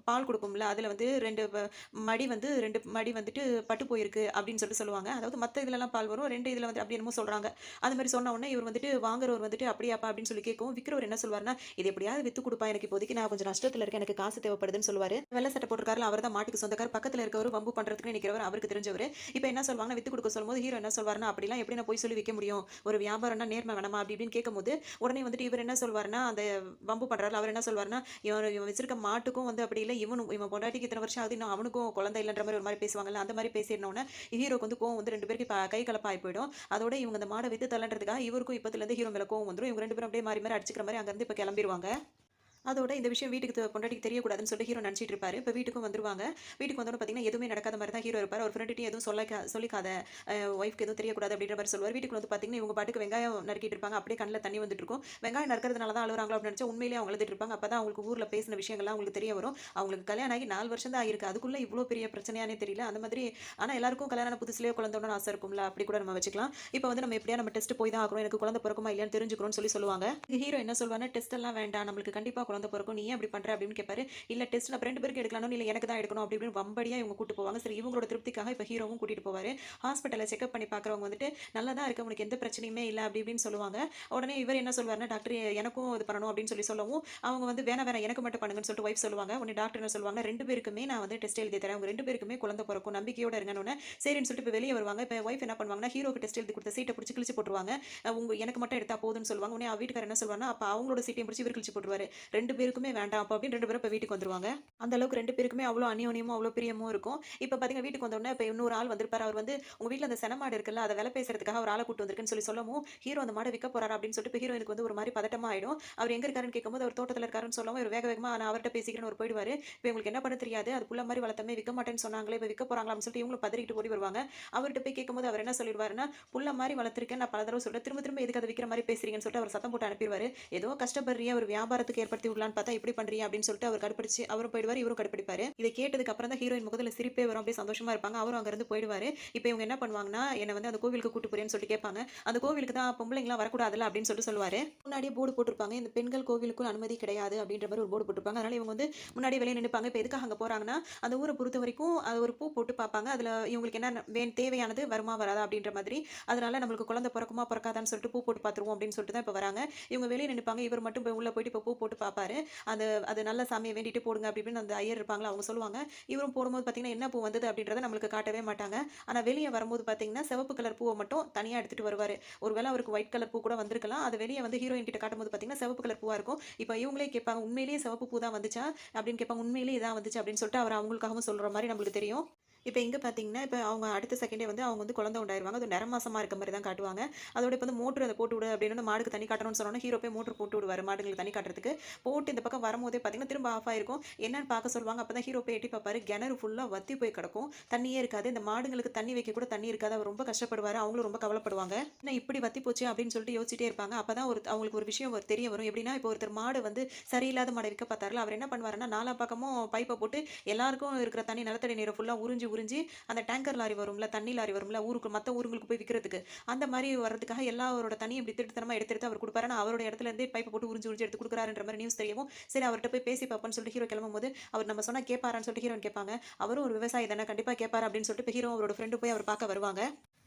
பால் குடுக்கும்ல, அதுல வந்து 2 மடி வந்துட்டு பட்டு போயிருக்கு அப்படின்னு சொல்லிட்டு சொல்லுவாங்க. அதாவது மத்த இதுலலாம் பால் வரும். 2 இதுல வந்து அப்படி என்னமோ சொல்றாங்க. அது மாரி சொன்ன உடனே இவர் வந்துட்டு வாங்குறவர் வந்துட்டு அப்படியாப்பா அப்படின்னு சொல்லி கேட்கவும், விக்கிறவர் என்ன சொல்வாருன்னா, "இது எப்படியாவது வித்து குடுப்பா. எனக்கு இப்போதைக்கு நான் கொஞ்சம் நஷ்டத்துல இருக்கேன். எனக்கு காசு தேவைப்படுதுன்னு" சொல்லுவாரு. வெள்ள சட்டை போட்டிருக்காருல்ல, அவர் தான் மாட்டுக்கு சொந்தக்காரர். பக்கத்துல இருக்கவரு வம்பு பண்றதுக்குன்னு நிக்கிறவரு அவருக்கு தெரிஞ்சவரு. இப்ப என்ன சொல்வாங்கன்னா, வித்து குடுக்க சொல்லும்போது ஹீரோ என்ன சொல்வாருன்னா, "அப்படிலாம் எப்படி நான் பொய் சொல்லி விக்க முடியும்? ஒரு வியாபாரம்னா நேர்மை வேணாமா?" அப்படி இப்படின்னு கேட்கும்போது, உடனே வந்துட்டு இவர் என்ன சொல்வாருன்னா, அந்த வம்பு பண்றாருல்ல, அவர் என்ன சொல்வாருன்னா, இவன் வச்சிருக்க மாட்டுக்கும் வந்து அப்படி இல்ல, இவன் பொண்டாட்டிக்கு இத்தன வருஷம் ஆகுது, இன்னும் அவனுக்கும் குழந்தை இல்லன்ற மாரி ஒரு மாரி பேசுவாங்கல்ல, அந்த மாரி பேசினோனே, ஹீரோக்கு வந்து கோவம் வந்து 2 பேருக்கு இப்ப கை கலப்பு ஆயி போயிடும். அதோட இவங்க அந்த மாட வித்து தரலன்றதுக்காக இவருக்கும் இப்பத்துலருந்து ஹீரோ மேல கோவம் வந்துரும். இவங்க 2 பேரும் அப்படியே மாறி மாறி அடிச்சுக்கிற மாரி அங்கருந்து இப்ப கெளம்பிருவாங்க. அதோட இந்த விஷயம் வீட்டுக்கு பொண்டாட்டிக்கு தெரியக்கூடாதுன்னு சொல்லிட்டு ஹீரோ நினச்சிட்டு இருப்பாரு. இப்ப வீட்டுக்கும் வந்துருவாங்க. வீட்டுக்கு வந்தோனே பார்த்தீங்கன்னா, எதுவுமே நடக்காத மாரி தான் ஹீரோ இருப்பாரு. அவர் ஃப்ரெண்டுட்டயும் எதுவும் சொல்லிக்காத. ஒய்ஃப்க்கு எதுவும் தெரியக்கூடாது அப்படின்ற மாரி சொல்லுவாரு. வீட்டுக்குள்ள வந்து பார்த்தீங்கன்னா, இவங்க பாட்டுக்கு வெங்காயம் நறுக்கிட்டு இருப்பாங்க. அப்படியே கண்ல தண்ணி வந்துட்டு இருக்கும். வெங்காயம் நறுக்கிறதுனால தான் அழுவுறாங்களோ அப்படின்னு நினைச்சா, உண்மையிலேயே அவங்க அழுதுட்டு இருப்பாங்க. அப்பதான் அவங்களுக்கு ஊர்ல பேசின விஷயங்கள்லாம் அவங்களுக்கு தெரிய வரும். அவங்களுக்கு கல்யாணம் ஆகி 4 வருஷம் தான் ஆயிருக்கு. அதுக்குள்ள இவ்ளோ பெரிய பிரச்சனையான்னே தெரியல. அந்த மாதிரி ஆனா எல்லாருக்கும் கல்யாணம் ஆன புதுசுலயே குழந்தை வேணும்னு ஆசை இருக்கும்ல. அப்படி கூட நம்ம வச்சுக்கலாம். இப்ப வந்து நம்ம டெஸ்ட் போய் தான் ஆகணும். எனக்கு குழந்தை பிறக்குமா இல்லையான்னு தெரிஞ்சுக்கணும்னு சொல்லுவாங்க. ஹீரோ என்ன சொல்வாருன்னா, டெஸ்ட் எல்லாம் வேண்டாம். நம்மளுக்கு கண்டிப்பா குழந்தை பிறக்கும். நீ ஏன் அப்படி பண்ற அப்படின்னு கேட்பாரு. இல்ல டெஸ்ட் நம்ம 2 பேருக்கு எடுக்கலாம்னு இல்ல எனக்கு தான் எடுக்கணும் அப்படி இப்படின்னு வம்படியா இவங்க கூட்டு போவாங்க. சரி இவங்களோட திருப்திக்காக இப்ப ஹீரோவும் கூட்டிட்டு போவாரு. ஹாஸ்பிட்டல்ல செக்அப் பண்ணி பார்க்குறவங்க வந்துட்டு நல்லா தான் இருக்கு. உனக்கு எந்த பிரச்சனையுமே இல்ல அப்படி இப்படின்னு சொல்லுவாங்க. உடனே இவர் என்ன சொல்வாருன்னா, டாக்டர் எனக்கும் இது பண்ணணும் அப்படின்னு சொல்லவும், அவங்க வந்து வேணாம் வேணாம் எனக்கு மட்டும் பண்ணுங்கன்னு சொல்லிட்டு ஒய்ஃப் சொல்லுவாங்க. உடனே டாக்டர் என்ன சொல்லுவாங்க, 2 பேருக்குமே நான் வந்து டெஸ்ட் எழுதி தரேன். உங்க 2 பேருக்குமே குழந்தை பிறக்கும். நம்பிக்கையோட இருங்கன்னு சரின்னு சொல்லிட்டு இப்ப வெளிய வருவாங்க. இப்ப ஒய்ஃப் என்ன பண்ணுவாங்கன்னா, ஹீரோக்கு டெஸ்ட் எழுதி குடுத்த சீட்ட புடிச்சு கிழிச்சு போட்டுருவாங்க. எனக்கு மட்டும் எடுத்தா போதும்னு சொல்லுவாங்க. உடனே வீட்டுக்காரர் என்ன சொல்வாருன்னா, அப்ப அவங்களோட சீட்டையும் புடிச்சு இவர் கிழிச்சு போட்டுருவாரு. 2 பேருக்குமே வேண்டாம் அப்ப அப்படின்னு 2 பேரும் இப்ப வீட்டுக்கு வந்துருவாங்க. அந்த அளவுக்கு 2 பேருக்குமே அவ்ளோ அந்யோன்யமும், அவ்ளோ பிரியமும் இருக்கும். இப்ப பாத்தீங்கன்னா, வீட்டுக்கு வந்த உடனே இப்ப இன்னொரு ஆள் வந்திருப்பாரு. அவர் வந்து உங்க வீட்ல அந்த சென மாடு இருக்குல்ல, அத விலை பேசுறதுக்காக ஒரு ஆள கூட்டு வந்திருக்கேன்னு சொல்லவும், ஹீரோ அந்த மாட விக்க போறாரா அப்படின்னு சொல்லிட்டு இப்ப ஹீரோயினுக்கு வந்து ஒரு மாரி பதட்டமா ஆயிடும். அவர் எங்க இருக்காருன்னு கேட்கும்போது, அவர் தோட்டத்துல இருக்காருன்னு சொல்லவும், இவர் வேக வேகமா நான் அவர்ட்ட பேசிக்கிறேன்னு அவரு போயிடுவாரு. இப்ப இவங்களுக்கு என்ன பண்ண தெரியாது. அது புள்ள மாரி வளர்த்தமே விக்க மாட்டேன்னு சொன்னாங்களே, இப்ப விக்க போறாங்களா அப்படின்னு சொல்லிட்டு இவங்களும் பதறிக்கிட்டு ஓடி வருவாங்க. அவர்ட்ட போய் கேட்கும்போது அவர் என்ன சொல்லிடுவாருன்னா, புள்ள மாரி வளர்த்திருக்கேன் நான் பல தடவ சொல்றேன். திரும்ப திரும்ப எதுக்கு அத விக்கிற மாரி பேசுறீங்கன்னு சொல்லிட்டு அவர் சத்தம் போட்டு அனுப்பிருவாரு. ஏதோ கஷ்டப்படுறியே ஒரு வியாபாரத்துக்கு ஏற்படுத்தி விடலான்னு பார்த்தா இப்படி பண்றியா அப்படின்னு சொல்லிட்டு அவர் கடுப்பிடிச்சு அவரும் போயிடுவாரு, இவரும் கடுப்பிடிப்பாரு. இதை கேட்டதுக்கு அப்புறம் தான் ஹீரோயின் முகத்துல சிரிப்பே வரும். அப்படியே சந்தோஷமா இருப்பாங்க. அவரும் அங்கிருந்து போயிடுவாரு. இப்போ இவங்க என்ன பண்ணுவாங்கன்னா, என்ன வந்து அந்த கோவிலுக்கு கூட்டு போறேன்னு சொல்லிட்டு கேட்பாங்க. அந்த கோவிலுக்கு தான் பொம்பளைங்கலாம் வரக்கூடாதுல்ல அப்படின்னு சொல்லிட்டு சொல்லுவாரு. முன்னாடியே போர்டு போட்டிருப்பாங்க. இந்த பெண்கள் கோவிலுக்குள் அனுமதி கிடையாது அப்படின்ற மாதிரி ஒரு போர்டு போட்டிருப்பாங்க. அதனால இவங்க வந்து முன்னாடியே வெளியே நின்னுப்பாங்க. இப்போ எதுக்காக அங்க போறாங்கன்னா, அந்த ஊரை பொறுத்த வரைக்கும் அது ஒரு பூ போட்டு பார்ப்பாங்க. அதுல இவங்களுக்கு என்ன தேவையானது வருமா வராதா அப்படின்ற மாதிரி. அதனால நம்மளுக்கு குழந்தை பிறக்குமா பிறக்காதான்னு சொல்லிட்டு பூ போட்டு பார்த்துருவோம் அப்படின்னு சொல்லிட்டு தான் இப்போ வராங்க. இவங்க வெளியே நின்னுப்பாங்க. இவர் மட்டும் போய் உள்ள போயிட்டு இப்போ பூ போட்டு பார்ப்பாரு. அது அது நல்ல சாமியை வேண்டிட்டு போடுங்க அப்படி இப்படின்னு அந்த ஐயர் இருப்பாங்களா அவங்க சொல்லுவாங்க. இவரும் போடும்போது பார்த்தீங்கன்னா என்ன பூ வந்தது அப்படின்றத நம்மளுக்கு காட்டவே மாட்டாங்க. ஆனா வெளியே வரும்போது பார்த்தீங்கன்னா சிவப்பு கலர் பூவை மட்டும் தனியா எடுத்துட்டு வருவாரு. ஒருவேளை அவருக்கு ஒயிட் கலர் பூ கூட வந்திருக்கலாம். அது வெளியே வந்து ஹீரோயின் கிட்ட காட்டும்போது பார்த்தீங்கன்னா சிவப்பு கலர் பூவா இருக்கும். இப்போ இவங்களே கேட்பாங்க உண்மையிலேயே சிவப்பு பூ தான் வந்துச்சா அப்படின்னு கேட்பாங்க. உண்மையிலேயே இதான் வந்துச்சு அப்படின்னு சொல்லிட்டு அவர் அவங்களுக்காகவும் சொல்ற மாதிரி நம்மளுக்கு தெரியும். இப்போ இங்க பார்த்தீங்கன்னா, இப்போ அவங்க அடுத்த செகண்டே வந்து அவங்க வந்து குழந்தை உண்டாயிருவாங்க. அது நிறமாசமா இருக்க மாரி தான் காட்டுவாங்க. அதோட இப்போ வந்து மோட்டர் அத போட்டு விடு அப்படின்னு மாடுக்கு தண்ணி காட்டணும்னு சொன்னோனே, ஹீரோ போய் மோட்டர் போட்டு விடுவாரு மாடுங்களுக்கு தண்ணி காட்டுறதுக்கு. போட்டு இந்த பக்கம் வரும்போதே பார்த்தீங்கன்னா, திரும்ப ஆஃப் ஆயிருக்கும். என்னன்னு பார்க்க சொல்லுவாங்க. அப்பதான் ஹீரோ போய் எட்டி பார்ப்பாரு. கிணறு ஃபுல்லா வத்தி போய் கிடக்கும். தண்ணியே இருக்காது. இந்த மாடுங்களுக்கு தண்ணி வைக்க கூட தண்ணி இருக்காது. அவர் ரொம்ப கஷ்டப்படுவாரு. அவங்களும் ரொம்ப கவலைப்படுவாங்க. என்ன இப்படி வத்தி போச்சு அப்படின்னு சொல்லிட்டு யோசிச்சிட்டே இருப்பாங்க. அப்பதான் அவங்களுக்கு ஒரு விஷயம் தெரிய வரும். எப்படின்னா, இப்போ ஒருத்தர் மாடு வந்து சரியில்லாத மாட விக்க பார்த்தார்ல, அவர் என்ன பண்ணுவாருன்னா, நாலா பக்கமும் பைப்ப போட்டு எல்லாருக்கும் இருக்கிற தண்ணி நிலத்தடி நீரை ஃபுல்லா உறிஞ்சி உறிஞ்சி அந்த டேங்கர் லாரி வரும்ல, தண்ணி லாரி வரும்ல, ஊருக்கு மத்த ஊருங்களுக்கு போய் விக்கிறதுக்கு. அந்த மாரி வர்றதுக்காக எல்லாரோட தண்ணியும் இப்படி திருட்டுத்தனமா எடுத்து எடுத்து அவர் குடுப்பாரு. ஆனா அவரோட இடத்துல இருந்தே பைப்ப போட்டு உறிஞ்சி உறிஞ்சி எடுத்து குடுக்குறாருன்ற மாரி நியூஸ் தெரியவும், சரி அவர்ட்ட போய் பேசி பார்ப்போம்ன்னு சொல்லிட்டு ஹீரோ கிளம்பும்போது, அவர் நம்ம சொன்னா கேட்பாரான்னு சொல்லிட்டு ஹீரோயின் கேட்பாங்க. அவரும் ஒரு விவசாயி தானே கண்டிப்பா கேட்பாரு அப்படின்னு சொல்லிட்டு இப்ப ஹீரோ அவரோட ஃப்ரெண்டு போய் அவர் பார்க்க வருவாங்க.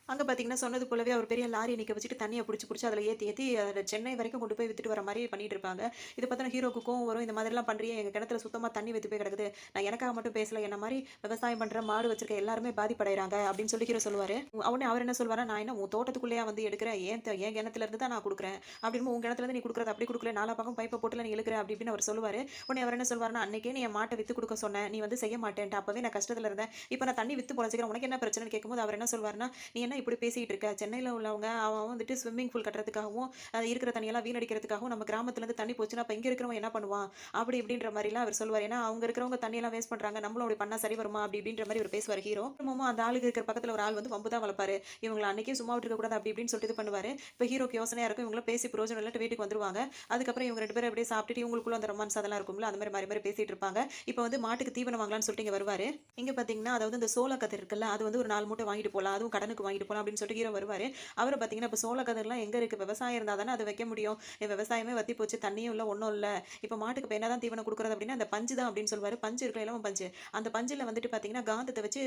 அங்க பார்த்தீங்கன்னா, சொன்னது போலவே அவர் பெரிய லாரிய நிக்க வச்சுட்டு தண்ணிய புடிச்சு அதில ஏத்தி ஏத்தி அத சென்னை வரைக்கும் கொண்டு போய் வித்துட்டு வர மாரி பண்ணிட்டு இருப்பாங்க. இத பார்த்தோன ஹீரோக்கு கோவம் வரும். இந்த மாதிரிலாம் பண்றியே எங்க கிணத்துல சுத்தமா தண்ணி வத்தி போய் கிடக்குது. நான் எனக்காக மட்டும் பேசல. என்ன மாரி விவசாயம் பண்ற மாடு வச்சிருக்க எல்லாருமே பாதிப்படைறாங்க அப்படின்னு சொல்லி ஹீரோ சொல்லுவாரு. உடனே அவர் என்ன சொல்வாருன்னா, நான் என்ன உன் தோட்டத்துக்குள்ளேயா வந்து எடுக்கிறேன். என் கிணத்துல இருந்து தான் நான் குடுக்குறேன். அப்படின்னு உன் கிணத்துல இருந்து நீ குடுக்குறது அப்படி குடுக்கல. நாலா பக்கம் பைப்ப போட்டுல நீ இழுக்கிற அப்படி இப்படின்னு அவர் சொல்லுவாரு. உடனே அவர் என்ன சொல்வாருன்னா, அன்னைக்கே நீ என் மாட்ட வித்து குடுக்க சொன்ன. நீ வந்து செய்ய மாட்டேன்ட்ட. அப்பவே நான் கஷ்டத்துல இருந்தேன். இப்ப நான் தண்ணி வித்து பொழச்சுக்கிறேன். உனக்கு என்ன பிரச்சனைன்னு கேட்கும்போது அவர் என்ன சொல்வாருன்னா, நீ என்ன இப்படி பேசிட்டு இருக்க? சென்னையில உள்ளவங்க அவன் வந்துட்டு ஸ்விம்மிங் பூல் கட்டுறதுக்காகவும் இருக்கிற தண்ணியெல்லாம் வீணடிக்கிறதுக்காகவும் நம்ம கிராமத்துல இருந்து தண்ணி போச்சுன்னா அப்ப இங்க இருக்கிறவன் என்ன பண்ணுவான் அப்படி இப்படின்ற மாதிரிலாம் அவர் சொல்லுவார். ஏன்னா அவங்க இருக்கிறவங்க தண்ணியெல்லாம் வேஸ்ட் பண்றாங்க, நம்மளும் அப்படி பண்ணா சரி வருமா அப்படி இப்படின்ற மாதிரி அவர் பேசுவார் ஹீரோ. திரும்பவும் அந்த ஆளுக்கு இருக்கிற பக்கத்துல ஒரு ஆள் வந்து வம்பு தான் வளர்ப்பாரு. இவங்களை அன்னைக்கே சும்மா விட்டுருக்க கூடாது அப்படி இப்படின்னு சொல்லிட்டு இது பண்ணுவாரு. இப்போ ஹீரோக்கு யோசனையா இருக்கும். இவங்கள பேசி பிரயோஜனம் இல்லாட்டு வீட்டுக்கு வந்துருவாங்க. அதுக்கப்புறம் இவங்க ரெண்டு பேரும் அப்படியே சாப்பிட்டுட்டு இவங்களுக்குள்ள அந்த ரொமான்ஸ் அதெல்லாம் இருக்கும்ல, அந்த மாதிரி மாறி மாறி பேசிட்டு இருப்பாங்க. இப்போ வந்து மாட்டுக்கு தீவனம் வாங்கலாம்னு சொல்லிட்டு இங்க வருவாரு. இங்க பாத்தீங்கன்னா அதாவது இந்த சோள கதிர் இருக்குல்ல, அது வந்து ஒரு 4 மூட்டை வாங்கிட்டு போலாம், அதுவும் கடனுக்கு வாங்கிட்டு போலாம் அப்படின்னு சொல்லிட்டு ஹீரோ வருவாரு. அவரை பார்த்தீங்கன்னா, இப்போ சோளக்கதிர்லாம் எங்க இருக்கு? விவசாயம் இருந்தா தானே அது வைக்க முடியும். விவசாயமே வத்தி போச்சு. தண்ணியும் இல்ல, ஒண்ணும் இல்ல. இப்போ மாட்டுக்கு இப்ப என்னதான் தீவனம் குடுக்குறது அப்படின்னா, அந்த பஞ்சு தான் அப்படின்னு சொல்லுவாரு. பஞ்சு இருக்குல்ல, இலவம் பஞ்சு. அந்த பஞ்சுல வந்துட்டு பார்த்தீங்கன்னா, காந்தத்த வச்சு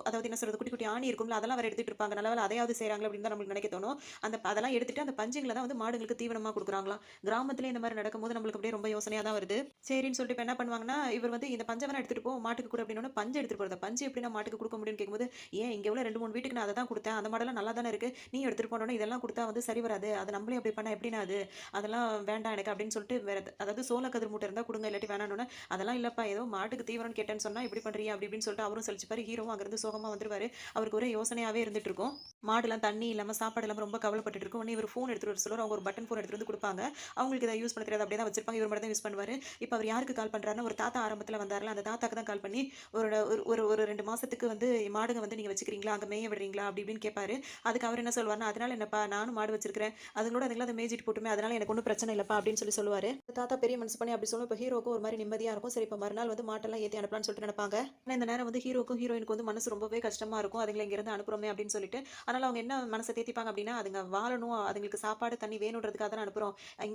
அதாவது என்ன சொல்றது, குட்டி குட்டி ஆணி இருக்கும்ல, அதெல்லாம் வேற எடுத்துட்டு இருப்பாங்க. நல்ல வேளை அதையாவது செய்றாங்களே அப்படின்னு தான் நம்மளுக்கு நினைக்க தோணும். அதெல்லாம் எடுத்துட்டு அந்த பஞ்சுங்கள தான் வந்து மாடுங்களுக்கு தீவனமா குடுக்குறாங்களாம். கிராமத்திலே இந்த மாரி நடக்கும்போது நம்மளுக்கு அப்படியே ரொம்ப யோசனையா தான் வருது. சரின்னு சொல்லிட்டு இப்ப என்ன பண்ணுவாங்கன்னா, இவர் வந்து இந்த பஞ்ச வேணா எடுத்துட்டு போ மாட்டுக்கு குடு அப்படின்னோன, பஞ்சு எடுத்துட்டு போறதா? பஞ்சு எப்படி நான் மாட்டுக்கு குடுக்க முடியும்னு கேட்கும்போது, ஏன் இங்க உள்ள 2, 3 வீட்டுக்கு நான் அத தான் குடுத்தேன். அந்த மாடெல்லாம் நல்லா தானே இருக்கு. நீ எடுத்துட்டு போனோனே இதெல்லாம் குடுத்தா வந்து சரி வராது. அது நம்மளே அப்படி பண்ணா எப்படிண்ணா அது? அதெல்லாம் வேண்டாம் எனக்கு அப்படின்னு சொல்லிட்டு வேற அதாவது சோளக்கதிர் மூட்டை இருந்தா குடுங்க, இல்லாட்டி வேணாம்னோனே, அதெல்லாம் இல்லப்பா ஏதோ மாட்டுக்கு தீவனம்னு கேட்டேன்னு சொன்னா இப்படி பண்றியே அப்படி இப்படின்னு சொல்லிட்டு அவரும் சலிச்சுப்பாரு. ஹீரோவும் அங்கிருந்து சோகமா வந்துருவாரு. அவருக்கு ஒரே யோசனையாவே இருந்துட்டு இருக்கும். மாடுலாம் தண்ணி இல்லாம சாப்பாடு இல்லாம ரொம்ப கவலைப்பட்டுட்டு இருக்கும். உடனே இவர் ஃபோன் எடுத்துட்டு வர சொல்லுவாரு. அவங்க ஒரு பட்டன் ஃபோன் எடுத்துட்டு வந்து குடுப்பாங்க. அவங்களுக்கு இத யூஸ் பண்ண தெரியாது. அப்படியே தான் வச்சிருப்பாங்க. இவர் மட்டும் தான் யூஸ் பண்ணுவாரு. இப்ப அவர் யாருக்கு கால் பண்றாருன்னா, ஒரு தாத்தா ஆரம்பத்துல வந்தார்ல, அந்த தாத்தாக்கு தான் கால் பண்ணி ஒரு ஒரு ஒரு 2 மாசத்துக்கு வந்து மாடுங்க வந்து நீங்க வச்சுக்கிறீங்களா? அங்க மேய விடுறீங்களா? அப்படி இப்படின்னு கேட்பாரு. அதுக்கு அவர் என்ன சொல்வாருன்னா, அதனால என்னப்பா நானும் மாடு வச்சிருக்கிறேன். அதுங்கள அத மேய்ஞ்சிட்டு போட்டுமே, அதனால எனக்கு ஒண்ணும் பிரச்சனை இல்லப்பா அப்படின்னு சொல்லுவாரு. தாத்தா பெரிய மனசு பண்ணி அப்படி சொல்லும். இப்ப ஹீரோக்கும் ஒரு மாரி நிம்மதியா இருக்கும். சரி இப்ப மறுநாள் வந்து மாட்டெல்லாம் ஏத்தி அனுப்பலாம்னு சொல்லிட்டு நினைப்பாங்க. ஆனா இந்த நேரம் வந்து ஹீரோக்கும் ஹீரோயினுக்கும் வந்து மனசு ரொம்பவே கஷ்டமா இருக்கும். அதுங்கள இங்க இருந்து அனுப்புறோமே அப்படின்னு சொல்லிட்டு. அதனால அவங்க என்ன மனச தேத்திப்பாங்க அப்படின்னா, அதுங்க வாழணும், அதுங்களுக்கு சாப்பாடு, தண்ணி வேணுன்றதுக்காக தானே அனுப்புறோம்.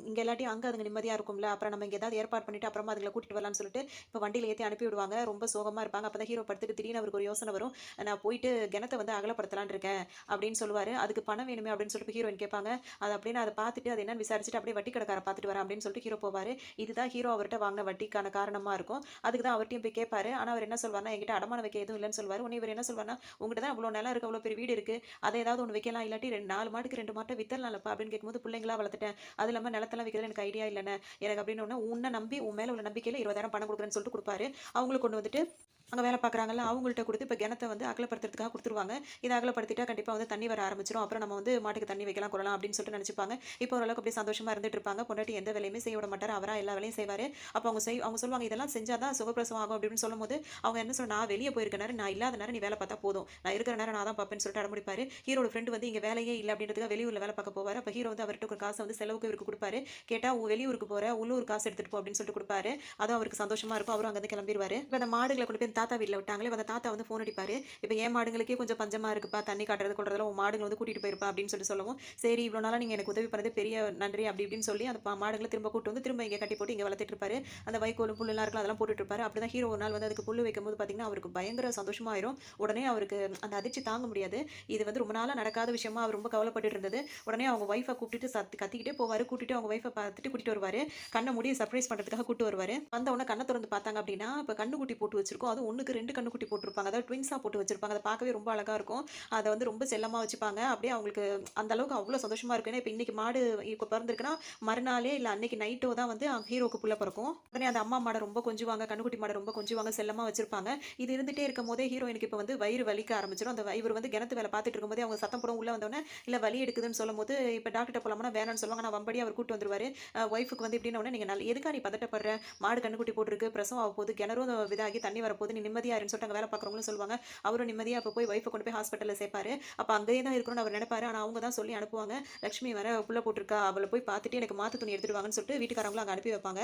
இங்க இல்லாட்டி அங்க அதுங்க நிம்மதியா இருக்கும்ல. அப்புறம் நம்ம இங்க ஏதாவது ஏற்பாடு பண்ணிட்டு அப்புறமா அதுங்கள கூட்டிட்டு வரலாம்னு சொல்லிட்டு இப்ப வண்டியில ஏத்தி அனுப்பி விடுவாங்க. ரொம்ப சோகமா இருப்பாங்க. அப்பதான் ஹீரோ படுத்துட்டு திடீர்னு அவருக்கு ஒரு யோசனை வரும். நான் போயிட்டு கிணத்த வந்து அகலப்படுத்தலாம்னு இருக்கேன் அப்படின்னு சொல்லுவாரு. அதுக்கு பணம் வேணுமே அப்படின்னு சொல்லிட்டு ஹீரோயின் கேட்பாங்க. அது அப்படின்னு அத பார்த்துட்டு அது என்னன்னு விசாரிச்சுட்டு அப்படியே வட்டி கடைக்கார பார்த்துட்டு வரேன் அப்படின்னு சொல்லிட்டு ஹீரோ போவாரு. இதுதான் ஹீரோ அவர்ட்ட வாங்கின வட்டிக்கான காரணமா இருக்கும். அதுக்கு தான் அவர்ட்டயும் போய் கேட்பாரு. ஆனா அவர் என்ன சொல்வாருன்னா, என்கிட்ட அடமானம் வைக்க எதுவும் இல்லன்னு சொல்வாரு. உடனே இவர் என்ன சொல்வாருன்னா, உங்ககிட்ட தான் அவ்வளோ நிலம் இருக்கு, அவ்வளோ பெரிய வீடு இருக்கு. அத ஏதாவது ஒண்ணு வைக்கலாம். இல்லாட்டி 4 மாட்டுக்கு 2 மாட்ட வித்தரலாம்லப்பா அப்படின்னு கேட்கும்போது, பிள்ளைங்களா வளர்த்துட்டேன். அது இல்லாம நிலத்தெல்லாம் விக்கிறதுல எனக்கு ஐடியா இல்லண்ணே. எனக்கு அப்படின்னு உன்ன நம்பி உன் மேல உள்ள நம்பிக்கையில 20,000 பணம் குடுக்குறேன்னு சொல்லிட்டு குடுப்பாரு. அவங்களும் கொண்டு வந்துட்டு அங்க வேலை பார்க்குறாங்கல்ல, அவங்கள்ட்ட குடுத்து இப்ப கிணத்த வந்து அகலப்படுத்துறதுக்காக குடுத்துருவாங்க. இத அகலப்படுத்திட்டா கண்டிப்பா வந்து தண்ணி வர ஆரம்பிச்சுரும். அப்புறம் நம்ம வந்து மாட்டுக்கு தண்ணி வைக்கலாம், கொள்ளலாம் அப்படின்னு சொல்லிட்டு நெனச்சுப்பாங்க. இப்போ ஓரளவுக்கு அப்படியே சந்தோஷமா இருந்துட்டு இருப்பாங்க. பொண்டாட்டி எந்த வேலையுமே செய்ய விட மாட்டாரு. அவரா எல்லா வேலையும் செய்வாரு. அப்ப அவங்க சொல்லுவாங்க, "இதெல்லாம் செஞ்சா தான் சுகப்பிரசவம் ஆகும்" அப்படின்னு சொல்லும்போது, அவங்க என்ன சொன்னா, "நான் வெளிய போயிருக்க நேரம், நான் இல்லாத நேரம் நீ வேலை பார்த்தா போதும். நான் இருக்கிற நேரம் நான் தான் பார்ப்பேன்னு" சொல்லிட்டு அடம்பிடிப்பாரு. ஹீரோட ஃப்ரெண்ட் வந்து இங்க வேலையே இல்ல அப்படின்றதுக்காக வெளியூர்ல வேலை பார்க்க போவாரு. அப்ப ஹீரோ வந்து அவர்ட்ட ஒரு காச வந்து செலவுக்கு இவருக்கு குடுப்பாரு. கேட்டா, வெளியூருக்கு போற, உள்ளூர் காசு எடுத்துட்டு போ" அப்படின்னு சொல்லிட்டு குடுப்பாரு. அதுவும் அவருக்கு சந்தோஷமா இருக்கும். அவரும் அங்கருந்து கிளம்பிருவாரு. இப்ப அந்த மாடுகள கொண்டு போய் அந்த தாத்தா வீட்ல விட்டாங்களே, அந்த தாத்தா வந்து ஃபோன் அடிப்பாரு. "இப்ப என் மாடுங்களுக்கே கொஞ்சம் பஞ்சமா இருக்குப்பா. தண்ணி காட்டுறது, கொல்றதெல்லாம் உன் மாடுங்கள வந்து கூட்டிட்டு போயிருப்பா" அப்படின்னு சொல்லவும், "சரி இவ்வளோ நாளா நீங்க எனக்கு உதவி பண்ணது பெரிய நன்றி" அப்படி இப்படின்னு சொல்லி அந்த மாடுகள திரும்ப கூட்டு வந்து திரும்ப இங்க கட்டி போட்டு இங்க வளர்த்துட்டு இருப்பாரு. அந்த வைக்கோல், புல்லுலாம் இருக்குல்ல அதெல்லாம் போட்டுட்டு இருப்பாரு. அப்படிதான் ஹீரோ ஒரு நாள் வந்து அதுக்கு புல்லு வைக்கும்போது பார்த்தீங்கன்னா, அவருக்கு பயங்கர சந்தோஷமா ஆயிரும். உடனே அவருக்கு அந்த அதிர்ச்சி தாங்க முடியாது. இது வந்து ரொம்ப நாளா நடக்காத விஷயமா அவர் ரொம்ப கவலைப்பட்டுட்டு இருந்தது. உடனே அவங்க ஒய்ஃப கூப்பிட்டுட்டு கத்திக்கிட்டே போவாரு. கூட்டிட்டு அவங்க ஒய்ஃப பார்த்துட்டு கூட்டிட்டு வருவாரு. கண்ண மூடி சர்ப்ரைஸ் பண்றதுக்காக கூட்டு வருவாரு. வந்த உடனே கண்ண தொறந்து பார்த்தாங்க அப்படின்னா, இப்ப கன்னுக்குட்டி போட்டு வச்சிருக்கோம். அதுவும் 1க்கு 2 கன்னுக்குட்டி போட்டுருப்பாங்க. அதாவது ட்வின்ஸா போட்டு வச்சிருப்பாங்க. அத பார்க்கவே ரொம்ப அழகா இருக்கும். அத வந்து ரொம்ப செல்லமா வச்சுப்பாங்க. அப்படியே அவங்களுக்கு அந்த அளவுக்கு அவ்வளோ சந்தோஷமா இருக்கும். ஏன்னா, இப்ப இன்னைக்கு மாடு இப்ப பிறந்திருக்குன்னா, மறுநாளே இல்ல அன்னைக்கு நைட்டோ தான் வந்து ஹீரோக்கு புள்ள பிறக்கும். உடனே அந்த அம்மா மாட ரொம்ப கொஞ்சுவாங்க. கன்னுக்குட்டி மாட ரொம்ப கொஞ்சுவாங்க. செல்லமா வச்சிருப்பாங்க. இது இருந்துட்டே இருக்கும்போதே ஹீரோயினுக்கு இப்ப வந்து வயிறு வலிக்க ஆரம்பிச்சுரும். இவரு வந்து கிணத்து வேல பார்த்துட்டு இருக்கும்போதே அவங்க சத்தம் போடும் உள்ள வந்தோனே, இல்ல வலி எடுக்குதுன்னு சொல்லும்போது, இப்ப டாக்டர்ட்ட போலாமான்னா வேணான்னு சொல்லுவாங்க. ஆனா வம்படியா அவர் கூட்டு வந்துருவாரு. ஒய்ஃப்க்கு வந்து இப்படின்ன உடனே, "நீங்க எதுக்கா நீ பதட்டப்படுற? மாடு கன்னுக்குட்டி போட்டுருக்கு. பிரசவம் ஆகப்போது. கிணறும் இதாகி தண்ணி வரப்போது. நீ நிம்மதியா இருன்னு" சொல்லிட்டு அங்க வேலை பார்க்குறவங்களும் சொல்லுவாங்க. அவரும் நிம்மதியா அப்ப போய் ஒய்ஃப கொண்டு போய் ஹாஸ்பிட்டல்ல சேர்ப்பாரு. அப்ப அங்கேயே தான் இருக்கணும்னு அவர் நெனைப்பாரு. ஆனா அவங்க தான் சொல்லி அனுப்புவாங்க. "லட்சுமி வேற புள்ள போட்டுருக்கா. அவள போய் பார்த்துட்டு எனக்கு மாத்து துணி எடுத்துட்டு வாங்கன்னு" சொல்லிட்டு வீட்டுக்காரங்களும் அங்க அனுப்பி வைப்பாங்க.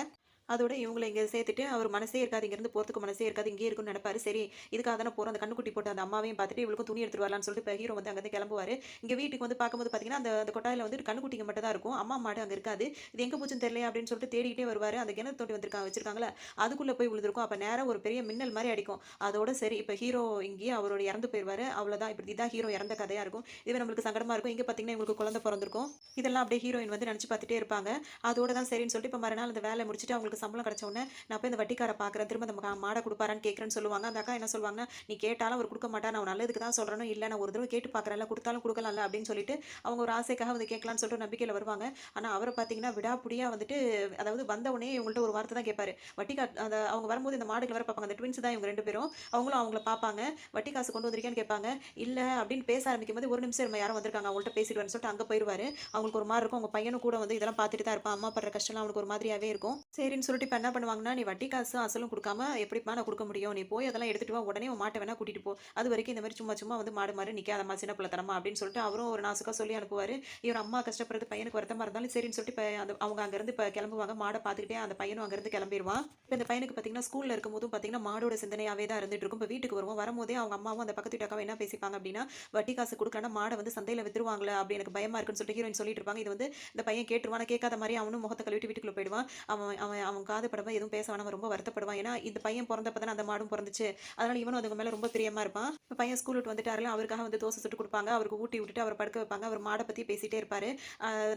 அதோட இவங்கள இங்க சேர்த்துட்டு அவர் மனசே இருக்காது. இங்கேருந்து போறதுக்கு மனசே இருக்காது. இங்கேயே இருக்கும்னு நெனைப்பாரு. சரி இதுக்காக தானே போறோம். அந்த கன்னுக்குட்டி போட்ட அந்த அம்மாவையும் பார்த்துட்டு இவளுக்கும் துணி எடுத்துட்டு வரலான்னு சொல்லிட்டு இப்ப ஹீரோ வந்து அங்கேருந்து கிளம்புவாரு. இங்க வீட்டுக்கு வந்து பார்க்கும்போது பார்த்தீங்கன்னா, அந்த அந்த கொட்டாயில வந்து கன்னுக்குட்டிங்க மட்டும் தான் இருக்கும். அம்மா மாடு அங்க இருக்காது. இது எங்க போச்சுன்னு தெரியலையே அப்படின்னு சொல்லிட்டு தேடிக்கிட்டே வருவாரு. அந்த கிணறு தொட்டி வச்சிருக்காங்கல்ல, அதுக்குள்ள போய் விழுந்திருக்கும். அப்ப நேரா ஒரு பெரிய மின்னல் மாரி அடிக்கும். அதோட சரி இப்ப ஹீரோ இங்கேயே அவரோட இறந்து போயிருவாரு. அவ்வளோதான். இப்படி இதான் ஹீரோ இறந்த கதையா இருக்கும். இதுவே நம்மளுக்கு சங்கடமா இருக்கும். இங்க பார்த்தீங்கன்னா இவங்களுக்கு குழந்தை பொறந்திருக்கும். இதெல்லாம் அப்படியே ஹீரோயின் வந்து நெனச்சு பார்த்துட்டே இருப்பாங்க. அதோட தான் சரின்னு சொல்லிட்டு இப்ப மறுநாள் அந்த வேலைய முடிச்சுட்டு அவங்களுக்கு சம்பளம் கிடைச்ச உடனே நான் போய் இந்த வட்டிக்கார பார்க்குறேன். திரும்ப அந்த மாட குடுப்பாரான்னு கேட்குறேன்னு சொல்லுவாங்க. அந்த அக்கா என்ன சொல்லுவாங்கன்னா, "நீ கேட்டாலும் அவர் குடுக்க மாட்டார். நான் உன் நல்லதுக்கு தான் சொல்றேன்னு." "இல்ல நான் ஒரு தடவ கேட்டு பார்க்குறேன்ல, குடுத்தாலும் குடுக்கலாம்ல." அப்படின்னு சொல்லிட்டு அவங்க ஒரு ஆசைக்காக வந்து கேட்கலான்னு சொல்லிட்டு ஒரு நம்பிக்கையில வருவாங்க. ஆனா அவர பார்த்தீங்கன்னா, விடாப்புடியா வந்துட்டு அதாவது வந்த உடனே இவங்கள்ட்ட ஒரு வார்த்தை தான் கேட்பாரு. அந்த அவங்க வரும்போது இந்த மாடுகள வேற பார்ப்பாங்க. அந்த ட்வின்ஸ் தான் இவங்க 2 பேரும். அவங்களும் அவங்கள பார்ப்பாங்க. "வட்டி காசு கொண்டு வந்திருக்கியான்னு?" கேட்பாங்க. "இல்ல" அப்படின்னு பேச ஆரம்பிக்கும்போது, "ஒரு நிமிஷம் இரும்மா யாரோ வந்திருக்காங்க. அவங்கள்ட்ட பேசிட்டு வரேன்னு" சொல்லிட்டு அங்க போயிருவாரு. அவங்களுக்கு ஒரு மாரி இருக்கும். அவங்க பையனும் கூட வந்து இதெல்லாம் பார்த்துட்டு தான் இருப்பான். அம்மா படுற கஷ்டம்லாம் அவனுக்கு ஒரு மாதிரியாவே இருக்கும். சரின்னு சொல்லிட்டு இப்ப என்ன பண்ணுவாங்கன்னா, "நீ வட்டி காசு அசலும் குடுக்காம எப்படிப்பா நான் குடுக்க முடியும்? நீ போய் அதெல்லாம் எடுத்துட்டு வா. உடனே உன் மாட்ட வேணா கூட்டிட்டு போ. அதுவரைக்கும் இந்த மாரி சும்மா சும்மா வந்து மாடு மாரி நிக்காதம்மா சின்ன பிள்ளைத்தனமா" அப்படின்னு சொல்லிட்டு அவரும் ஒரு நாசுக்கா சொல்லி அனுப்புவாரு. இவர் அம்மா கஷ்டப்படுறது பையனுக்கு வருத்தமா இருந்தாலும் சரின்னு சொல்லிட்டு இப்ப அவங்க அங்கருந்து இப்ப கிளம்புவாங்க. மாட பார்த்துக்கிட்டே அந்த பையனும் அங்கருந்து கிளம்பிருவான். இப்ப இந்த பையனுக்கு பார்த்தீங்கன்னா, ஸ்கூல்ல இருக்கும்போதும் பார்த்தீங்கன்னா, மாடோட சிந்தனையாவே தான் இருந்துட்டு இருக்கும். இப்ப வீட்டுக்கு வருவோம். வரும்போதே அவங்க அம்மாவும் அந்த பக்கத்து வீட்டு அக்காவும் என்ன பேசிப்பாங்க அப்படின்னா, "வட்டி காசு குடுக்கலன்னா மாட வந்து சந்தையில வித்துருவாங்களா? அப்படி எனக்கு பயமா இருக்குன்னு" சொல்லிட்டு ஹீரோயின் சொல்லிட்டு இருப்பாங்க. இது வந்து இந்த பையன் கேட்டுருவான். ஆனா கேட்காத மாரி அவனும் முகத்த கழுவிட்டு வீட்டுக்குள்ள போயிடுவான். அவன் அவன் அவன் காது படாம எதுவும் பேச வேணாம ரொம்ப வருத்தப்படுவான். ஏன்னா, இந்த பையன் பொறந்தப்ப தானே அந்த மாடும் பொறந்துச்சு. அதனால இவனும் அதுங்க மேல ரொம்ப பிரியமா இருப்பான். இப்ப பையன் ஸ்கூல் விட்டு வந்துட்டாருல, அவருக்காக வந்து தோசை சுட்டு குடுப்பாங்க. அவருக்கு ஊட்டி விட்டுட்டு அவர படுக்க வைப்பாங்க. அவர் மாட பத்தி பேசிட்டே இருப்பாரு.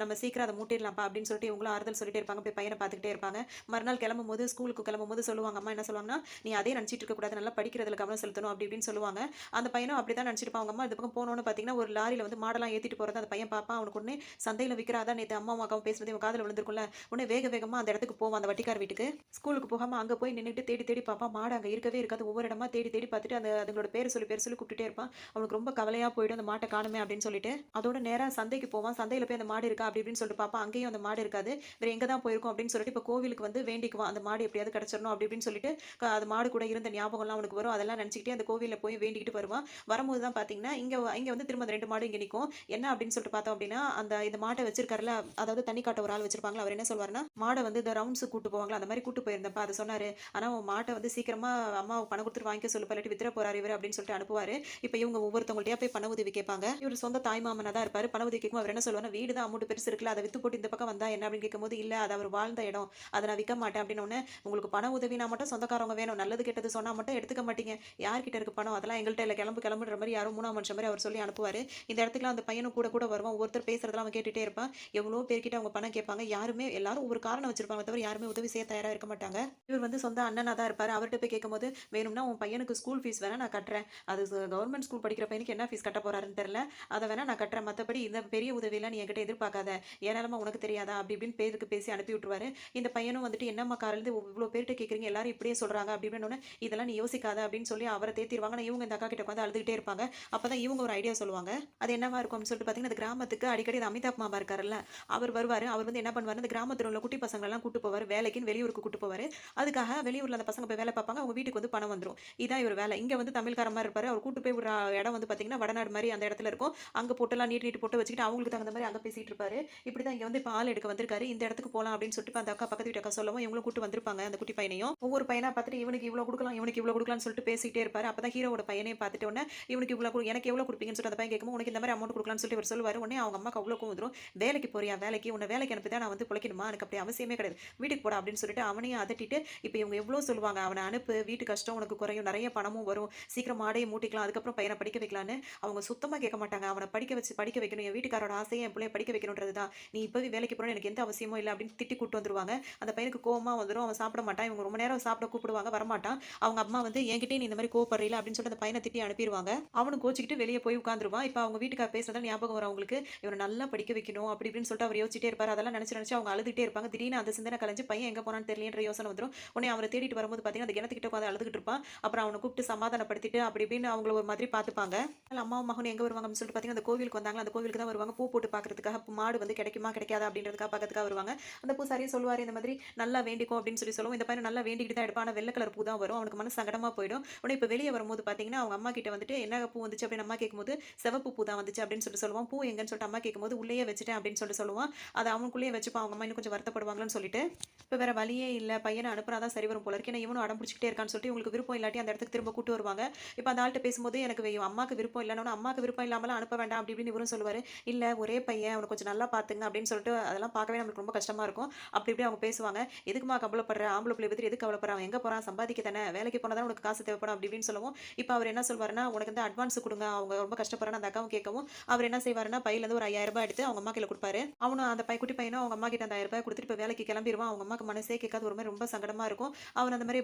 நம்ம சீக்கிரம் அத மூட்டிடலாம்ப்பா அப்படின்னு சொல்லிட்டு இவங்களும் ஆறுதல் சொல்லிட்டே இருப்பாங்க. போய் பையன பார்த்துக்கிட்டே இருப்பாங்க. மறுநாள் கிளம்பும்போது ஸ்கூலுக்கு கிளம்பும்போது சொல்லுவாங்க. அம்மா என்ன சொல்லுவாங்கன்னா, "நீ அதே நினைச்சிட்டு இருக்கக்கூடாது. நல்லா படிக்கிறதுல கவனம் செலுத்தணும்" அப்படி இப்படின்னு சொல்லுவாங்க. அந்த பையனும் அப்படிதான் நினைச்சிருப்பான். அவங்க அம்மா இந்த பக்கம் போனோனே பார்த்தீங்கன்னா, ஒரு லாரியில வந்து மாடெல்லாம் ஏத்திட்டு போறத அந்த பையன் பார்ப்பான். அவனுக்கு உடனே சந்தையில விக்கிறா தான் நேத்து அம்மாவும் அக்காவும் பேசுனது இவன் காதுல விழுந்திருக்கும்ல. உடனே வேக வேகமா அந்த இடத்துக்கு போவான் அந்த வட்டிக்கார வீட்டுக்கு. ஸ்கூலுக்கு போகாம அங்க போய் நின்னுட்டு தேடி தேடி பார்ப்பான். மாடு அங்க இருக்கவே இருக்காது. ஒவ்வொரு இடமா தேடி தேடி பார்த்துட்டு அதுங்களோட பேர சொல்லி கூப்பிட்டுட்டே இருப்பான். அவனுக்கு ரொம்ப கவலையா போயிடும். அந்த மாட்ட காணோமே அப்படின்னு சொல்லிட்டு. அதோட நேரா சந்தைக்கு போவான். சந்தையில போய் அந்த மாடு இருக்கா அப்படி இப்படின்னு சொல்லிட்டு பார்ப்பான். அங்கேயும் அந்த மாடு இருக்காது. வேற எங்க தான் போயிருக்கும் அப்படின்னு சொல்லிட்டு இப்ப கோவிலுக்கு வந்து வேண்டிக்குவான். அந்த மாடு எப்படியாவது கிடைச்சிரணும் அப்படி இப்படின்னு சொல்லிட்டு அது மாடு கூட இருந்த ஞாபகம்லாம் அவனுக்கு வரும். அதெல்லாம் நினைச்சுக்கிட்டே அந்த கோவில்ல போய் வேண்டிக்கிட்டு வருவான். வரும்போது தான் பார்த்தீங்கன்னா, இங்க வந்து திரும்ப அந்த 2 மாடும் இங்க நிக்கும். என்ன அப்படின்னு சொல்லிட்டு பார்த்தோம் அப்படின்னா, இந்த மாட்ட வச்சிருக்காருல்ல, அதாவது தண்ணி காட்ட ஒரு ஆள் வச்சிருப்பாங்கல்ல, அவர் என்ன சொல்வாருன்னா, மாட வந்து இந்த ரவுண்ட்ஸுக்கு கூட்டு போவாங்கல்ல, அந்த மாரி கூட்டு போயிருந்தேன்ப்பா. அத சொன்னாரு. ஆனா உன் மாட்ட வந்து சீக்கிரமா அம்மாவ பணம் குடுத்துட்டு வாங்கிக்க சொல்லுப்பா, இல்லாட்டி வித்துற போறாரு இவரு அப்படின்னு சொல்லிட்டு அனுப்புவாரு. இப்ப இவங்க ஒவ்வொருத்தவங்கள்ட்டயா போய் பண உதவி கேட்பாங்க. இவரு சொந்த தாய் மாமனா தான் இருப்பாரு. பண உதவி கேட்கும்போது அவர் என்ன சொல்லுவாருன்னா, வீடு தான் அமௌண்ட் பெருசு இருக்குல்ல, அத வித்து போட்டு இந்த பக்கம் வந்தா என்ன அப்படின்னு கேட்கும்போது, இல்ல அது அவர் வாழ்ந்த இடம். அத நான் விக்க மாட்டேன் அப்படின்னோனே, உங்களுக்கு பண உதவினா மட்டும் சொந்தக்காரவங்க வேணும். நல்லது கெட்டது சொன்னா மட்டும் எடுத்துக்க மாட்டீங்க. யார்கிட்ட இருக்கு பணம்? அதெல்லாம் எங்கள்ட்ட இல்ல. கிளம்பு கிளம்புன்ற மாரி யாரோ 3ஆம் மனுஷன் மாரி அவர் சொல்லி அனுப்புவாரு. இந்த இடத்துக்குலாம் அந்த பையனும் கூட கூட வருவான். ஒவ்வொருத்தர் பேசுறதெல்லாம் அவன் கேட்டுட்டே இருப்பான். எவ்வளோ பேர்கிட்ட அவங்க பணம் கேட்பாங்க. யாருமே எல்லாரும் ஒவ்வொரு காரணம் வச்சிருப்பாங்க தவிர யாருமே உதவி உதவி செய்ய தயாரா இருக்க மாட்டாங்க. இவர் வந்து சொந்த அண்ணனா தான் இருப்பாரு. அவர்ட்ட போய் கேட்கும்போது, "வேணும்னா உன் பையனுக்கு ஸ்கூல் ஃபீஸ் வேணா நான் கட்டுறேன். அது கவர்மெண்ட் ஸ்கூல் படிக்கிற பையனுக்கு என்ன ஃபீஸ் கட்ட போறாருன்னு தெரியல. அத வேணா நான் கட்டுறேன். மத்தபடி இந்த பெரிய உதவியெல்லாம் நீ என்கிட்ட எதிர்பார்க்காத. என் நிலைமை உனக்கு தெரியாதா?" அப்படி இப்படின்னு பேருக்கு பேசி அனுப்பி விட்டுருவாரு. இந்த பையனும் வந்துட்டு, "என்னம்மா காலையிலேருந்து இவ்ளோ பேர்ட்ட கேட்குறீங்க, எல்லாரும் இப்படியே சொல்றாங்க." அப்படி இப்படின்னோனே, "இதெல்லாம் நீ யோசிக்காத" அப்படின்னு சொல்லி அவர தேத்திருவாங்க. ஆனா இவங்க இந்த அக்கா கிட்ட உட்காந்து அழுதுகிட்டே இருப்பாங்க. அப்பதான் இவங்க ஒரு ஐடியா சொல்லுவாங்க. அது என்னவா இருக்கும் அப்படின்னு சொல்லிட்டு பார்த்தீங்கன்னா, அந்த கிராமத்துக்கு அடிக்கடி இந்த அமிதாப் மாமா இருக்காருல்ல, அவர் வருவாரு. அவர் வந்து என்ன பண்ணுவாருன்னா, இந்த கிராமத்துல உள்ள குட்டி பசங்களெல்லாம் கூட்டு போவாரு. வேலைக்குன்னு வெளியூருக்கு கூட்டு போவாரு. அதுக்காக வெளியூர்ல அந்த பசங்க போய் வேலை பார்ப்பாங்க. அவங்க வீட்டுக்கு வந்து பணம் வந்துரும். இதான் இவர் வேலை. இங்க வந்து தமிழ்காரன் மாரி இருப்பாரு. அவர் கூட்டு போய் விடுற இடம் வந்து பார்த்தீங்கன்னா, வடநாடு மாரி அந்த இடத்துல இருக்கும். அங்க பொட்டெல்லாம் நீட் நீட் பொட்டு வச்சுக்கிட்டு அவங்களுக்கு தகுந்த மாரி அங்க பேசிட்டு இருப்பாரு. இப்படிதான் இங்க வந்து இப்ப ஆள் எடுக்க வந்திருக்காரு. இந்த இடத்துக்கு போலாம் அப்படின்னு சொல்லிட்டு இப்ப அந்த அக்கா பக்கத்து வீட்டு அக்கா சொல்லவும், இவங்களும் கூட்டு வந்திருப்பாங்க அந்த குட்டி பையனையும். ஒவ்வொரு பையனா பார்த்துட்டு இவனுக்கு இவ்வளோ குடுக்கலாம், இவனுக்கு இவ்வளோ குடுக்கலாம்னு சொல்லிட்டு பேசிட்டே இருப்பாரு. அப்பதான் ஹீரோவோட பையனையும் பார்த்துட்ட உடனே, இவனுக்கு இவ்வளோ எனக்கு எவ்வளோ குடுப்பீங்கன்னு சொல்லிட்டு அந்த பையன் கேட்கும்போது, உனக்கு இந்த மாரி அமௌண்ட் குடுக்கலாம்னு சொல்லிட்டு இவர் சொல்லுவாரு. உடனே அவங்க அம்மாக்கு அவ்வளோ கோவம் வந்துரும். வேலைக்கு போறியா? வேலைக்கு உன்ன வேலைக்கு அனுப்பி தான் நான் வந்து பொழைக்கணுமா? எனக்கு அப்படி அவசியமே கிடையாது. வீட்டுக்கு போடா அப்படின்னு சொல்லிட்டு அவனையும் அதட்டிட்டு, இப்ப இவங்க எவ்வளோ சொல்லுவாங்க. அவன அனுப்பு, வீட்டு கஷ்டம் உனக்கு குறையும், நெறைய பணமும் வரும். சீக்கிரம் மாடையை மூட்டிக்கலாம். அதுக்கப்புறம் பையன படிக்க வைக்கலான்னு அவங்க சுத்தமா கேட்க மாட்டாங்க. அவன படிக்க வைக்கணும். என் வீட்டுக்காரோட ஆசையே என் பிள்ளைய படிக்க வைக்கணும்ன்றது தான். நீ இப்பவே வேலைக்கு போறன்னு எனக்கு எந்த அவசியமும் இல்ல அப்படின்னு திட்டி கூட்டு வந்துருவாங்க. அந்த பையனுக்கு கோவமா வந்துரும். அவன் சாப்பிட மாட்டான். இவங்க ரொம்ப நேரம் சாப்பிட கூப்பிடுவாங்க. வரமாட்டான். அவங்க அம்மா வந்து என்கிட்டயே நீ இந்த மாரி கோவப்படுறீல அப்படின்னு சொல்லிட்டு அந்த பையன திட்டி அனுப்பிருவாங்க. அவனும் கோச்சுக்கிட்டு வெளிய போய் உட்கார்ந்துருவான். இப்ப அவங்க வீட்டுக்கார் பேசுனது ஞாபகம் வரும் அவங்களுக்கு. இவன நல்லா படிக்க வைக்கணும் அப்படி இப்படின்னு சொல்லிட்டு அவர் யோசிச்சிட்டே இருப்பாரு. அதெல்லாம் நினைச்சு நினைச்சு அவங்க அழுதுட்டே இருப்பாங்க. திடீர்னு அந்த சிந்தனை கலைஞ்சு பையன் எங்க போனான்னு தெரியலன்ற யோசனை வந்துரும். உடனே அவர தேடிட்டு வரும்போது பார்த்தீங்கன்னா, அந்த கிணத்துக்கிட்ட உட்கார்ந்து அழுதுகிட்டு இருப்பான். அப்புறம் அவன கூப்பிட்டு சமாதானப்படுத்திட்டு அப்படி இப்படின்னு அவங்கள ஒரு மாதிரி பார்த்துப்பாங்க. அதனால அம்மாவும் மகனும் எங்க வருவாங்க அப்படின்னு சொல்லிட்டு பார்த்தீங்கன்னா, அந்த கோவிலுக்கு வந்தாங்களா, அந்த கோவிலுக்கு தான் வருவாங்க. பூ போட்டு பார்க்கறதுக்காக, மாடு வந்து கிடைக்குமா கிடைக்காதா அப்படின்றதுக்காக பார்க்கறதுக்காக வருவாங்க. அந்த பூசாரியும் சொல்லுவாரு இந்த மாதிரி நல்லா வேண்டிக்கோ அப்படின்னு சொல்லவும், இந்த பையன் நல்லா வேண்டிக்கிட்டு தான் எடுப்பான். ஆனா வெள்ள கலர் பூ தான் வரும். அவனுக்கு மனசு சங்கடமா போயிடும். உடனே இப்ப வெளிய வரும்போது பார்த்தீங்கன்னா, அவங்க அம்மா கிட்ட வந்துட்டு என்ன பூ வந்துச்சு அப்படின்னு அம்மா கேட்கும்போது, சிவப்பு பூ தான் வந்துச்சு அப்படின்னு சொல்லிட்டு சொல்லுவான். பூ எங்கன்னு சொல்லிட்டு அம்மா கேட்கும்போது, உள்ளேயே வச்சுட்டேன் அப்படின்னு சொல்லிட்டு சொல்லுவான். அத அவனுக்குள்ளேயே வச்சுப்பான். அவங்க அம்மா இன்னும் கொஞ்சம் வருத்தப்படுவாங்கன்னு சொல்லிட்டு. இப்ப வேற வழியே இல்ல. பையன அனுப்புனா தான் சரி வரும் போல இருக்கு. ஏன்னா இவனும் அடம் பிடிச்சுக்கிட்டே இருக்கான்னு சொல்லிட்டு இவங்களுக்கு விருப்பம் இல்லாட்டி அந்த இடத்துக்கு திரும்ப கூட்டு வருவாங்க. இப்ப அந்த ஆள்ட்ட பேசும்போது எனக்கு அம்மாக்கு விருப்பம் இல்லன்னா, அம்மாக்கு விருப்பம் இல்லாமலாம் அனுப்ப வேண்டாம் அப்படி இப்படின்னு இவரும் சொல்லுவாரு. இல்ல ஒரே பையன் அவன கொஞ்சம் நல்லா பாத்துங்க அப்படின்னு சொல்லிட்டு அதெல்லாம் பார்க்கவே நம்மளுக்கு ரொம்ப கஷ்டமா இருக்கும். அப்படி இப்படி அவங்க பேசுவாங்க. எதுக்குமா கவலைப்படுற? ஆம்பள பிள்ளைய பத்தி எதுக்கு கவலைப்படுற? அவன் எங்க போறான்? சம்பாதிக்க தானே. வேலைக்கு போனா தானே உனக்கு காசு தேவைப்படும் அப்படி இப்படின்னு சொல்லவும், இப்ப அவர் என்ன சொல்வாருன்னா, உனக்கு வந்து அட்வான்ஸ் குடுங்க. அவங்க ரொம்ப கஷ்டப்படுறான்னு அந்த அக்காவும் கேட்கவும், அவர் என்ன செய்வாருன்னா, பையில இருந்து ஒரு ரூ. 5000 எடுத்து அவங்க அம்மா கையில குடுப்பாரு. அவனும் அந்த குட்டி பையனும் அவங்க அம்மா கிட்ட அந்த ரூ. 1000 குடுத்துட்டு இப்ப வேலைக்கு கிளம்பிருவான். அவங்க அம்மாக்கு மனசே கேட்காது. ஒரு மாரி ரொம்ப சங்கடமா இருக்கும். அவன அந்த மாரி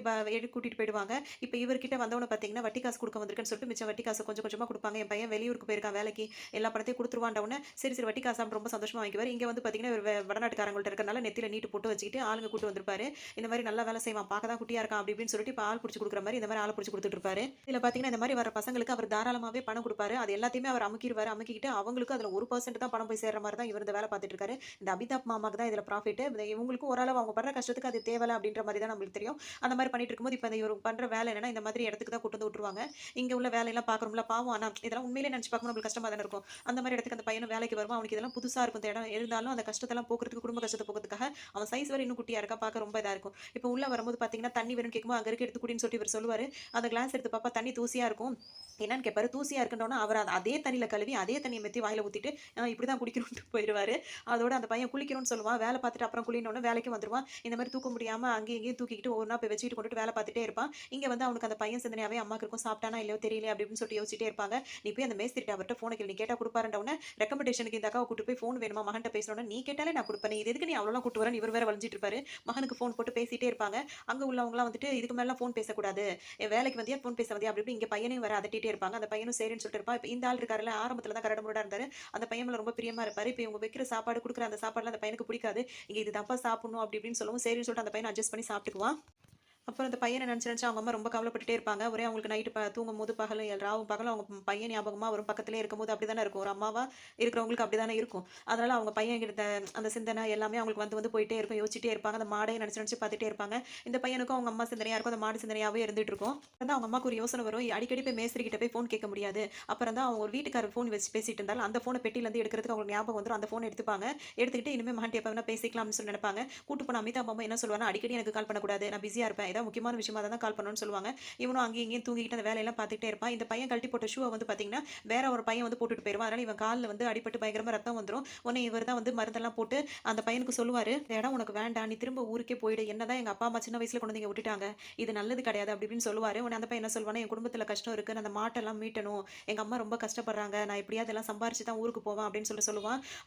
கூட்டிட்டு போயிடுவாங்க. இப்ப இவர்கிட்ட வந்தவன பார்த்தீங்கன்னா, வட்டி காசு குடுக்க வந்திருக்கேன்னு சொல்லிட்டு மிச்சம் வட்டி காசு கொஞ்சம் கொஞ்சமா குடுப்பாங்க. என் பையன் வெளியூருக்கு போயிருக்கான் வேலைக்கு. எல்லா பணத்தையும் குடுத்துருவான்ட உடனே, சரி சரி வட்டி காசான்னு ரொம்ப சந்தோஷமா வாங்கிக்குவாரு. இங்க வந்து பார்த்தீங்கன்னா, இவரு வடநாட்டுக்காரங்கள்ட்ட இருக்கறனால நெத்தியில நீட்டு போட்டு வச்சுக்கிட்டு ஆளுங்க கூட்டு வந்திருப்பாரு. இந்த மாரி நல்லா வேலை செய்வான். பார்க்க தான் குட்டியா இருக்கான் அப்படி இப்படின்னு சொல்லிட்டு இப்ப ஆள் புடிச்சு குடுக்குற மாரி இந்த மாரி ஆள புடிச்சு குடுத்துட்டு இருப்பாரு. இதுல பார்த்தீங்கன்னா, இந்த மாரி வர பசங்களுக்கு அவர் தாராளமாவே பணம் குடுப்பாரு. அது எல்லாத்தையுமே அவர் அமுக்கிருவாரு. அமுக்கிக்கிட்டு அவங்களுக்கும் அதுல 1% தான் பணம் போய் சேர்ற மாரி தான் இவர் இந்த வேலை பார்த்துட்டு இருக்காரு. இந்த அமிதாப் மாமாக்கு தான் இதுல ப்ராஃபிட். இவங்களுக்கும் ஓரளவு அவங்க படுற கஷ்டத்துக்கு அது தேவல அப்படின்ற மாரி தான் நம்மளுக்கு தெரியும். அந்த மாரி பண்ணிட்டு இருக்கும்போது, இப்ப இவரு பண்ற வேலை என்னன்னா, இந்த மாதிரி இடத்துக்கு தான் கூட்டு வந்து விட்டுருவாங்க. இங்க உள்ள வேலையெல்லாம் பார்க்குறோம்ல, பாவம் ஆனா இதெல்லாம் உண்மையிலேயே நெனச்சு பார்க்கும்போது நம்மளுக்கு கஷ்டமா தானே இருக்கும். அந்த மாரி இடத்துக்கு அந்த பையனும் வேலைக்கு வருவான். அவனுக்கு இதெல்லாம் புதுசா இருக்கும். இந்த இடம் இருந்தாலும் அந்த கஷ்டத்தெல்லாம் போக்குறதுக்கு, குடும்ப கஷ்டத்த போக்குறதுக்காக அவன் சைஸ் வேற இன்னும் குட்டியா இருக்கான். பார்க்க ரொம்ப இதா இருக்கும். இப்ப உள்ள வரும்போது பார்த்தீங்கன்னா, தண்ணி வேணும்னு கேட்கும்போது, அங்க இருக்க எடுத்து குடின்னு சொல்லிட்டு இவரு சொல்லுவாரு. அந்த கிளாஸ் எடுத்து பாப்பா தண்ணி தூசியா இருக்கும். என்னன்னு கேட்பாரு. தூசியா இருக்குன்னோன, அவர் அதே தண்ணீல கழுவி, அதே தண்ணிய மெத்தி வாயில ஊத்திட்டு, இப்படிதான் குடிக்கணும்ன்ட்டு போயிருவாரு. அதோட அந்த பையன் குளிக்கணும்னு சொல்லுவான். வேலை பார்த்துட்டு அப்புறம் குளின்னோன வேலைக்கும் வந்துருவான். இந்த மாரி தூக்க முடியாம அங்கேயும் இங்கேயும் தூக்கிக்கிட்டு ஒவ்வொன்னா போய் வச்சுக்கிட்டு கொண்டுட்டு வேலை பார்த்துட்டே இருப்பான். இங்க வந்து அவனுக்கு அந்த பையன் சிந்தனையாவே அம்மாக்கு இருக்கும். சாப்பிட்டானா இல்லையோ தெரியலையே அப்படி இப்படின்னு சொல்லிட்டு யோசிச்சுட்டே இருப்பாங்க. நீ போய் அந்த மேஸ்திரிட்ட அவர்ட்ட ஃபோன கேளு. நீ கேட்டா குடுப்பாருன்ன உடனே ரெக்கமெண்டேஷனுக்கு இந்த அக்காவ கூட்டிட்டு போய் ஃபோன் வேணுமா மகன்ட்ட பேசணும்னா, நீ கேட்டாலே நான் குடுப்பேன். இது எதுக்கு நீ அவ்வளோலாம் கூட்டு வரேன்னு இவர் வேற வழிஞ்சிட்டு இருப்பாரு. மகனுக்கு ஃபோன் போட்டு பேசிட்டே இருப்பாங்க. அங்க உள்ளவங்கலாம் வந்துட்டு இதுக்கு மேலலாம் ஃபோன் பேசக்கூடாது. வேலைக்கு வந்தியா? ஃபோன் பேச வந்தியா? அப்படி இப்படி இங்க பையனையும் வேற அதட்டிட்டே இருப்பாங்க. அந்த பையனும் சரின்னு சொல்லிட்டு இருப்பான். இப்ப இந்த ஆள் இருக்காருல்ல, ஆரம்பத்துல தான் கரடு முரடா இருந்தாரு. அந்த பையன் மேல ரொம்ப பிரியமா இருப்பாரு. இப்ப இவங்க வைக்கிற சாப்பாடு குடுக்குற அந்த சாப்பாடுலாம் அந்த பையனுக்கு பிடிக்காது. இங்க இது தான்ப்பா சாப்பிடணும் அப்படி இப்படின்னு சொல்லவும், சரின்னு சொல்லிட்டு அந்த பையன் அட்ஜஸ்ட் பண்ணி சாப்பிட்டுக்குவான். அப்புறம் அந்த பையன நெனச்சு நெனச்சு அவங்க அம்மா ரொம்ப கவலைப்பட்டுட்டே இருப்பாங்க. ஒரே அவங்களுக்கு நைட்டு தூங்கும்போது பகலும் ராவும் பகலும் அவங்க பையன் ஞாபகமா வரும். பக்கத்திலேயே இருக்கும்போது அப்படிதானே இருக்கும். ஒரு அம்மாவா இருக்கிறவங்களுக்கு அப்படிதானே இருக்கும். அதனால அவங்க பையன் கிட்ட அந்த சிந்தனை எல்லாமே அவங்களுக்கு வந்து வந்து போயிட்டே இருக்கும். யோசிச்சுட்டே இருப்பாங்க. அந்த மாடையும் நெனச்சு நெனச்சு பார்த்துட்டே இருப்பாங்க. இந்த பையனுக்கும் அவங்க அம்மா சிந்தனையா இருக்கும். அந்த மாடு சிந்தனையாவே இருந்துட்டு இருக்கும். அப்பதான் அவங்க அம்மாவுக்கு ஒரு யோசனை வரும். அடிக்கடி போய் மேஸ்திரி கிட்ட போய் ஃபோன் கேட்க முடியாது. அப்புறம் தான் அவங்க ஒரு வீட்டுக்காரர் ஃபோன் வச்சு பேசிட்டு இருந்தாலும், அந்த ஃபோன பெட்டியிலருந்து எடுக்கிறதுக்கு அவங்களுக்கு ஞாபகம் வந்துரும். அந்த ஃபோன எடுத்துப்பாங்க. எடுத்துக்கிட்டு இனிமே மகன்ட்ட எப்ப வேணா பேசிக்கலாம் அப்படின்னு சொல்லி நெனைப்பாங்க. கூட்டு போன அமிதாப் மாமா என்ன சொல்லுவாருன்னா, அடிக்கடி எனக்கு கால் பண்ணக்கூடாது. நான் பிஸியா இருப்பேன். ஏதாவது முக்கியமான விஷயமா தான் கால் பண்ணணும்னு சொல்லுவாங்க. இவனும் அங்கேயும் இங்கேயும் தூங்கிக்கிட்டு அந்த வேலையெல்லாம் பார்த்துக்கிட்டே இருப்பான். இந்த பையன் கழட்டி போட்ட ஷூவை வந்து பார்த்தீங்கன்னா, வேற ஒரு பையன் வந்து போட்டுட்டு போயிருவான். அதனால இவன் கால்ல வந்து அடிபட்டு பயங்கரமா ரத்தம் வந்துரும். உடனே இவர் தான் வந்து மருந்தெல்லாம் போட்டு அந்த பையனுக்கு சொல்லுவாரு, "இந்த இடம் உனக்கு வேண்டாம். நீ திரும்ப ஊருக்கே போயிடு. என்னதான் எங்க அப்பா, அம்மா சின்ன வயசுல கொண்டு வந்து இங்க விட்டுட்டாங்க. இது நல்லது கிடையாது." அப்படி இப்படின்னு சொல்லுவாரு. உடனே அந்த பையன் என்ன சொல்வான்னா, "என் குடும்பத்தில கஷ்டம் இருக்கு. நான் அந்த மாட்டெல்லாம் மீட்டணும். எங்க அம்மா ரொம்ப கஷ்டப்படுறாங்க. நான் எப்படியாவது எல்லாம் சம்பாரிச்சு தான் ஊருக்கு போவேன்." அப்படின்னு சொல்லுவான்.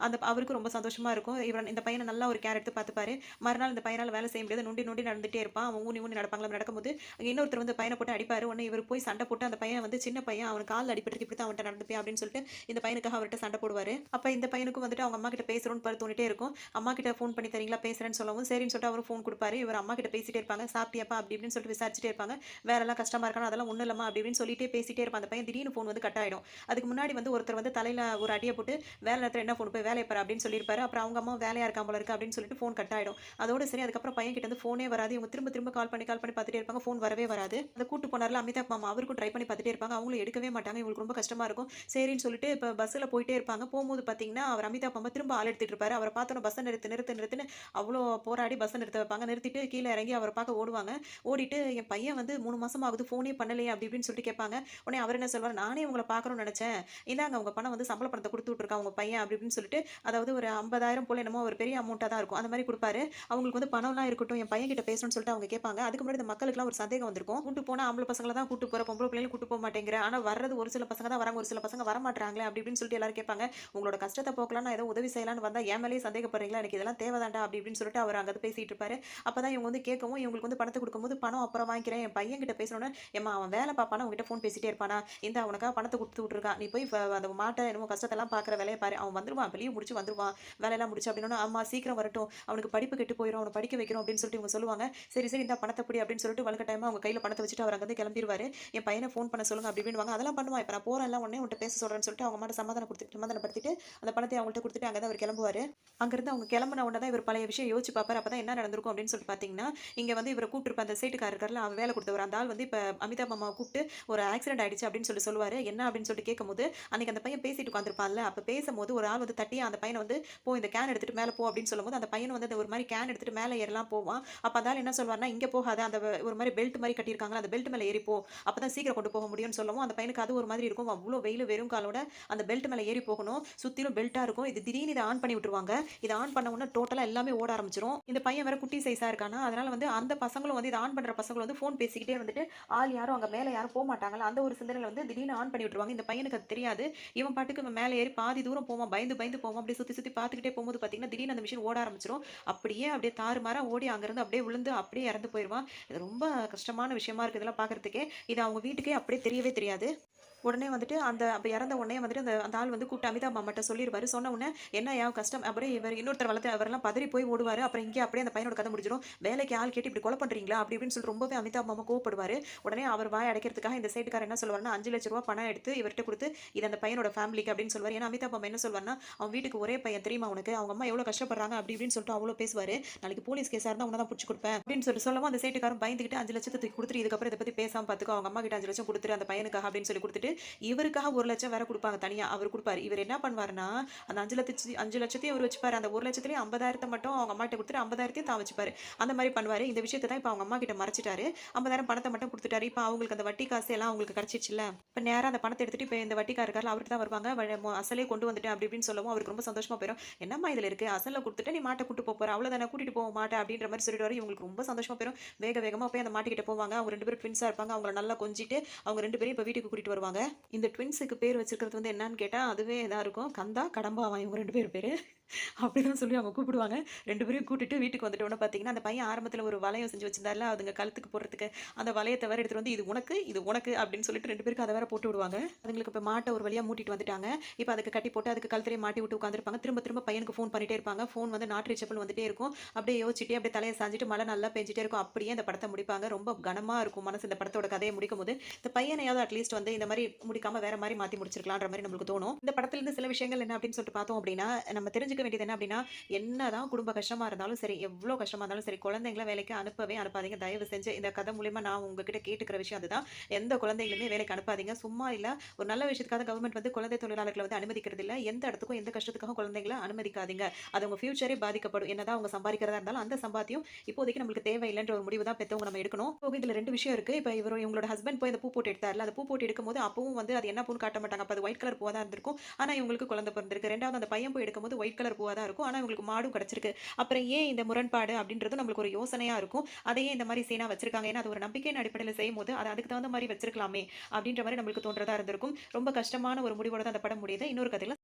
அவருக்கு ரொம்ப சந்தோஷமா இருக்கும். இந்த பையன நல்லா ஒரு கேர் எடுத்து பார்த்துப்பாரு. மறுநாள் இந்த பையனால வேலை செய்ய முடியாது. நொண்டி நொண்டி நடந்துட்டே இருப்பான். அவன் ஊனி ஊனி நடப்பாங்கல்ல. நடக்கும்போது அங்க இன்னொருத்தர் வந்து பையன போட்டு அடிப்பாரு. உடனே இவரு போய் சண்டை போட்டு அந்த பையன் வந்து சின்ன பையன். அவனுக்கு கால்ல அடிபட்டுருக்கு. இப்படி தான் அவன்ட்ட நடந்துப்பியா அப்படின்னு சொல்லிட்டு இந்த பையனுக்காக அவர்ட்ட சண்டை போடுவாரு. அப்ப இந்த பையனுக்கும் வந்துட்டு அவங்க அம்மா கிட்ட பேசணும்னு தோணிட்டே இருக்கும். அம்மா கிட்ட ஃபோன் பண்ணி தரீங்களா பேசுறேன்னு சொல்லவும், சரின்னு சொல்லிட்டு அவரும் ஃபோன் குடுப்பாரு. இவர் அம்மா கிட்ட பேசிட்டே இருப்பாங்க. சாப்பிட்டியாப்பா அப்படி இப்படின்னு சொல்லிட்டு விசாரிச்சுட்டே இருப்பாங்க. வேலைலாம் கஷ்டமா இருக்கானா அதெல்லாம் ஒண்ணும் இல்லம்மா அப்படி இப்படின்னு சொல்லிட்டே பேசிட்டே இருப்பான். அந்த பையன் திடீர்னு ஃபோன் வந்து கட் ஆயிடும். அதுக்கு முன்னாடி வந்து ஒருத்தர் வந்து தலையில ஒரு அடிய போட்டு வேலை நேரத்துல என்ன ஃபோன் போய் வேலைய பாரு அப்படின்னு சொல்லியிருப்பாரு. அப்புறம் அவங்க அம்மா வேலையா இருக்கான் போல இருக்கு அப்படின்னு சொல்லிட்டு ஃபோன் கட் ஆயிடும். அதோட சரி அதுக்கப்புறம் பையன் கிட்ட இருந்து ஃபோனே வராது. இவங்க திரும்ப திரும்ப கால் பண்ணி பார்த்துட்டே இருப்பாங்க. ஃபோன் வரவே வராது. அந்த கூட்டு போனார்ல அமிதாப் மாமா அவருக்கும் ட்ரை பண்ணி பார்த்துட்டே இருப்பாங்க. அவங்களும் எடுக்கவே மாட்டாங்க. இவங்களுக்கு ரொம்ப கஷ்டமா இருக்கும். சரின்னு சொல்லிட்டு இப்ப பஸ்ல போயிட்டே இருப்பாங்க. போகும்போது பார்த்தீங்கன்னா, அவர் அமிதாப் மாமா திரும்ப ஆள் எடுத்துட்டு இருப்பாரு. அவர பார்த்தோனே பஸ்ஸ நிறுத்துன்னு அவ்ளோ போராடி பஸ்ஸ நிறுத்த வைப்பாங்க. நிறுத்திட்டு கீழ இறங்கி அவர பார்க்க ஓடுவாங்க. ஓடிட்டு என் பையன் வந்து 3 மாசம் ஆகுது ஃபோனே பண்ணலையே அப்படி இப்படின்னு சொல்லிட்டு கேட்பாங்க. உடனே அவர் என்ன சொல்வாரு, நானே உங்கள பார்க்கணும்னு நெனச்சேன். இந்தாங்க உங்க பணம் வந்து சம்பள பணத்த குடுத்து விட்டுருக்கான் உங்க பையன் அப்படி இப்படின்னு சொல்லிட்டு, அதாவது ஒரு 50,000 போல என்னமோ ஒரு பெரிய அமௌண்ட்டா தான் இருக்கும். அந்த மாரி குடுப்பாரு. அவங்களுக்கு வந்து பணம்லாம் இருக்கட்டும், என் பையன் கிட்ட பேசணும்னு சொல்லிட்டு அவங்க கேட்பாங்க. அதுக்கு முன்னாடி இந்த மக்களுக்குலாம் ஒரு சந்தேகம் வந்திருக்கும். கூட்டு போனா ஆம்பள பசங்கள தான் கூட்டு போற, பொம்பள பிள்ளைங்கள கூட்டு போ மாட்டேங்கிற. ஆனா வர்றது ஒரு சில பசங்க தான் வராங்க, ஒரு சில பசங்க வரமாட்றாங்களே அப்படி இப்படின்னு சொல்லிட்டு எல்லாரும் கேட்பாங்க. உங்களோட கஷ்டத்த போக்கலாம் நான் ஏதோ உதவி செய்யலான்னு வந்தா என் மேலேயே சந்தேகப்படுறீங்களா? எனக்கு இதெல்லாம் தேவைதான்டா அப்படி இப்படின்னு சொல்லிட்டு அவர் அங்க பேசிட்டு இருப்பாரு. அப்பதான் இவங்க வந்து கேட்கவும் இவங்களுக்கு வந்து பணத்த குடுக்கும்போது, பணம் அப்புறம் வாங்கிக்கிறேன். என் பையன் கிட்ட பேசணும்னு, ஏம்மா அவன் வேலை பார்ப்பானா? உன்கிட்ட ஃபோன் பேசிட்டே இருப்பானா? இந்தா உனக்காக பணத்த குடுத்து விட்டுருக்கான். நீ போய் அந்த மாட்ட என்னமோ கஷ்டத்தெல்லாம் பார்க்குற வேலைய பாரு. அவன் வந்துருவான். வெளிய முடிச்சு வந்துருவான். வேலையெல்லாம் முடிச்சு அப்படின்னோன, ஆமா சீக்கிரம் வரட்டும். அவனுக்கு படிப்பு கெட்டு போயிரும். அவன படிக்க வைக்கணும் அப்படின்னு சொல்லிட்டு இவங்க சொல்லுவாங்க. சரி, சரி இந்தா பணத்த புடி அப்படின்னு சொல்லிட்டு வலுக்கட்டாயமா அவங்க கையில பணத்த வச்சுட்டு அவர் அங்கருந்து கிளம்பிருவாரு. என் பையன ஃபோன் பண்ண சொல்லுங்க அப்படி இப்படின்னுவாங்க. அதெல்லாம் பண்ணுவான். இப்ப நான் போறேன்ல உடனே உன்ட்ட பேச சொல்றேன்னு சொல்லிட்டு அவங்க அம்மாட்ட சமாதானப்படுத்திட்டு அந்த பணத்தை அவங்கள்ட்ட குடுத்துட்டு அங்க தான் அவர் கிளம்புவாரு. அங்கிருந்து அவங்க கிளம்புன உடனே தான் இவர் பழைய விஷயம் யோசிச்சு பார்ப்பாரு. அப்பதான் என்ன நடந்திருக்கும் அப்படின்னு சொல்லிட்டு பார்த்தீங்கன்னா, இங்க வந்து இவர கூப்பிட்டுருப்ப அந்த சேட்டுக்காரர் இருக்கார்ல, அவர் வேலை குடுத்தவர். அந்த ஆள் வந்து இப்ப அமிதாப் மாமாவ கூப்பிட்டு ஒரு ஆக்சிடென்ட் ஆயிடுச்சு அப்படின்னு சொல்லுவாரு. என்ன அப்படின்னு சொல்லிட்டு கேட்கும்போது, அன்னைக்கு அந்த பையன் பேசிட்டு உட்கார்ந்திருப்பான்ல, அப்ப பேசும்போது ஒரு ஆள் வந்து தட்டி அந்த பையன வந்து போ இந்த கேன் எடுத்துட்டு மேல போ அப்படின்னு சொல்லும்போது, அந்த பையன் வந்து அந்த ஒரு மாரி கேன் எடுத்துட்டு மேல ஏறலாம் போவான். அப்ப அந்த ஆள் என்ன சொல்வார்னா, இங்க போகாத அந்த ஒரு மாரி பெல்ட் மாரி கட்டியிருக்காங்கல்ல, அந்த பெல்ட் மேல ஏறி போ. அப்பதான் சீக்கிரம் கொண்டு போக முடியும்னு சொல்லவும், அந்த பையனுக்கு அது ஒரு மாதிரி இருக்கும். அவ்ளோ வெயிலு வெறும் காலோட அந்த பெல்ட் மேல ஏறி போகணும். சுத்திலும் பெல்ட்டா இருக்கும். இது திடீர்னு இத ஆன் பண்ணி விட்டுருவாங்க. இத ஆன் பண்ண உடனே டோட்டலா எல்லாமே ஓட ஆரம்பிச்சுரும். இந்த பையன் வேற குட்டி சைஸா இருக்கானா, அதனால வந்து அந்த பசங்களும் வந்து இத ஆன் பண்ற பசங்களும் வந்து ஃபோன் பேசிக்கிட்டே வந்துட்டு, ஆள் யாரும் அங்க மேல யாரும் போமாட்டாங்கல்ல, அந்த ஒரு சிந்தனையில வந்து திடீர்னு ஆன் பண்ணி விட்டுருவாங்க. இந்த பையனுக்கு அது தெரியாது. இவன் பாட்டுக்கு இவன் மேல ஏறி பாதி தூரம் போவான். பயந்து பயந்து போவான். அப்படியே சுத்தி சுத்தி பார்த்துக்கிட்டே போகும்போது பார்த்தீங்கன்னா, திடீர்னு அந்த மிஷின் ஓட ஆரம்பிச்சுரும். அப்படியே தாறுமாறா ஓடி அங்கருந்து அப்படியே விழுந்து அப்படியே இறந்து போயிருவான். இது ரொம்ப கஷ்டமான விஷயமா இருக்கு இதெல்லாம் பார்க்கறதுக்கே. இது அவங்க வீட்டுக்கே அப்படியே தெரியவே தெரியாது. உடனே வந்துட்டு அந்த அப்ப இறந்த உடனே வந்துட்டு அந்த அந்த ஆள் வந்து கூப்பிட்டு அமிதாப் மாமாட்ட சொல்லிருவாரு. சொன்ன உடனே, "என்னய்யா கஷ்டம்?" அப்படியே இவர் இன்னொருத்தர் வளர்த்து அவரெல்லாம் பதறி போய் ஓடுவாரு. அப்புறம் இங்கே அப்படியே அந்த பையனோட கதை முடிஞ்சிரும். "வேலைக்கு ஆள் கேட்டு இப்படி கொலை பண்றீங்களா?" அப்படி இப்படின்னு சொல்லிட்டு ரொம்பவே அமிதாப் மாமா கோவப்படுவாரு. உடனே அவர் வாய அடைக்கிறதுக்காக இந்த சேட்டுக்காரர் என்ன சொல்லுவாருன்னா, ₹5,00,000 பணம் எடுத்து இவர்ட்ட குடுத்து, "இது அந்த பையனோட ஃபேமிலிக்கு" அப்படின்னு சொல்லுவாரு. ஏன்னா அமிதாப் மாமா என்ன சொல்வாருன்னா, "அவன் வீட்டுக்கு ஒரே பையன் தெரியுமா உனக்கு? அவங்க அம்மா எவ்வளோ கஷ்டப்படுறாங்க" அப்படி இப்படின்னு சொல்லிட்டு அவ்வளோ பேசுவாரு. "நாளைக்கு போலீஸ் கேஸா இருந்தா உன்ன தான் புடிச்சு குடுப்பேன்" அப்படின்னு சொல்லிட்டு சொல்லவும் அந்த சேட்டுக்காரன் பயந்துகிட்டு 5,00,000 தூக்கி குடுத்துட்டு, "இதுக்கப்புறம் இத பத்தி பேசாம பார்த்துக்கோ. அவங்க அம்மா கிட்ட 5,00,000 குடுத்துரு அந்த பையனுக்காக" அப்படின்னு சொல்லி குடுத்துட்டு, இவருக்காக 1,00,000 வேற குடுப்பாங்க தனியா. அவரு குடுப்பாரு. இவரு என்ன பண்ணுவாருன்னா, அந்த 5,00,000த்தையும் இவரு வச்சுப்பாரு. அந்த 1,00,000த்துலயும் 50,000 மட்டும் அவங்க அம்மாட்ட குடுத்துட்டு 50,000த்தையும் தான் வச்சுப்பாரு. அந்த மாரி பண்ணுவாரு. இந்த விஷயத்த தான் இப்ப அவங்க அம்மா கிட்ட மறைச்சுட்டாரு. 50,000 பணத்த மட்டும் குடுத்துட்டாரு. இப்ப அவங்களுக்கு அந்த வட்டி காசு எல்லாம் அவங்களுக்கு கிடைச்சிருச்சுல்ல. இப்ப நேரா அந்த பணத்த எடுத்துட்டு இப்ப இந்த வட்டிக்காரர் இருக்கார்ல, அவர்ட்ட தான் வருவாங்க. அசலே கொண்டு வந்துட்டேன் அப்படி இப்படின்னு சொல்லவும் அவருக்கு ரொம்ப சந்தோஷமா போயிரும். "என்னம்மா இதுல இருக்கு? அசல குடுத்துட்டு நீ மாட்ட கூட்டு போற. அவ்வளவுதானே கூட்டிட்டு போக மாட்ட" அப்படின்ற மாரி சொல்லிடுவாரு. இவங்களுக்கு ரொம்ப சந்தோஷமா போயிரும். வேக வேகமா போய் அந்த மாட்டுக்கிட்ட போவாங்க. அவங்க 2 பேரும் ட்வின்ஸா இருப்பாங்க. அவங்கள நல்லா கொஞ்சிட்டு அவங்க 2 பேரையும் இப்ப வீட்டுக்கு கூட்டிட்டு வருவாங்க. இந்த ட்வின்ஸுக்கு பேர் வச்சிருக்கிறது வந்து என்னன்னு கேட்டா, அதுவே இதா இருக்கும். கந்தா, கடம்பாவாம் இவங்க 2 பேர் பேரு. அப்படிதான் சொல்லி அவங்க கூப்பிடுவாங்க. 2 பேரையும் கூட்டிட்டு வீட்டுக்கு வந்துட்ட உடனே பார்த்தீங்கன்னா, அந்த பையன் ஆரம்பத்தில ஒரு வளையம் செஞ்சு வச்சிருந்தார்ல, அதுங்க கழுத்துக்கு போடுறதுக்கு. அந்த வளையத்த வேற எடுத்துட்டு வந்து, "இது உனக்கு, இது உனக்கு" அப்படின்னு சொல்லிட்டு 2 பேருக்கும் அத வேற போட்டு விடுவாங்க. அதுங்களுக்கு இப்ப மாட்ட ஒரு வழியா மூட்டிட்டு வந்துட்டாங்க. இப்ப அதுக்கு கட்டி போட்டு, அதுக்கு கழுத்துலயே மாட்டி விட்டு உட்கார்ந்திருப்பாங்க. திரும்ப திரும்ப பையனுக்கு ஃபோன் பண்ணிட்டே இருப்பாங்க. ஃபோன் வந்து நாட் ரீச்சபிள் வந்துட்டே இருக்கும். அப்படியே யோசிச்சுட்டே, அப்படியே தலைய சாஞ்சுட்டு மழை நல்லா பெஞ்சுட்டே இருக்கும். அப்படியே அந்த படத்த முடிப்பாங்க. ரொம்ப கனமா இருக்கும் மனசு இந்த படத்தோட கதைய முடிக்கும்போது. இந்த பையனையாவது அட்லீஸ்ட் வந்து இந்த மாரி முடிக்காம வேற மாரி மாத்தி முடிச்சிருக்கலான்ற மாரி நம்மளுக்கு தோணும். இந்த படத்திலிருந்து சில விஷயங்கள் என்ன அப்படின்னு சொல்லிட்டு பார்த்தோம் அப்படின்னா, நம்ம தெரிஞ்சுக்க புரிஞ்சுக்க வேண்டியது என்ன அப்படின்னா, என்னதான் குடும்ப கஷ்டமா இருந்தாலும் சரி, எவ்வளோ கஷ்டமா இருந்தாலும் சரி, குழந்தைங்கள வேலைக்கு அனுப்பவே அனுப்பாதீங்க. தயவு செஞ்சு இந்த கதை மூலியமா நான் உங்ககிட்ட கேட்டுக்கிற விஷயம் அதுதான். எந்த குழந்தைகளுமே வேலைக்கு அனுப்பாதீங்க. சும்மா இல்ல, ஒரு நல்ல விஷயத்துக்காக கவர்மெண்ட் வந்து குழந்தை தொழிலாளர்கள வந்து அனுமதிக்கிறது இல்ல. எந்த இடத்துக்கும், எந்த கஷ்டத்துக்காகவும் குழந்தைங்கள அனுமதிக்காதீங்க. அது உங்க ஃபியூச்சரே பாதிக்கப்படும். என்னதான் அவங்க சம்பாதிக்கிறதா இருந்தாலும், அந்த சம்பாத்தியம் இப்போதைக்கு நம்மளுக்கு தேவையில்லன்ற ஒரு முடிவு தான் பெத்தவங்க நம்ம எடுக்கணும். போக இதுல 2 விஷயம் இருக்கு. இப்ப இவங்களோட ஹஸ்பண்ட் போய் அந்த பூ போட்டு எடுத்தார்ல, அந்த பூ போட்டு எடுக்கும்போது அப்பவும் வந்து அது என்ன பூன்னு காட்ட மாட்டாங்க. அப்ப அது ஒயிட் கலர் பூவா தான் இருந்திருக்கும். ஆனா இவங்களுக்கு குழந்தை பிறந்திருக்கு. 2வது அந்த பையன் போய் எடுக்கும்போது ஒயிட் கலர் பூவா தான் இருக்கும். ஆனா இவங்களுக்கு மாடும் கிடைச்சிருக்கு. அப்புறம் ஏன் இந்த முரண்பாடு அப்படின்றதும் நம்மளுக்கு ஒரு யோசனையா இருக்கும். அதையே இந்த மாரி சீனா வச்சிருக்காங்க. ஏன்னா அது ஒரு நம்பிக்கையின் அடிப்படையில செய்யும்போது, அது அதுக்கு தகுந்த மாரி வச்சிருக்கலாமே அப்படின்ற மாரி நம்மளுக்கு தோன்றதா இருந்திருக்கும். ரொம்ப கஷ்டமான ஒரு முடிவோட தான் அந்த படம் முடியுது. இன்னொரு கதையில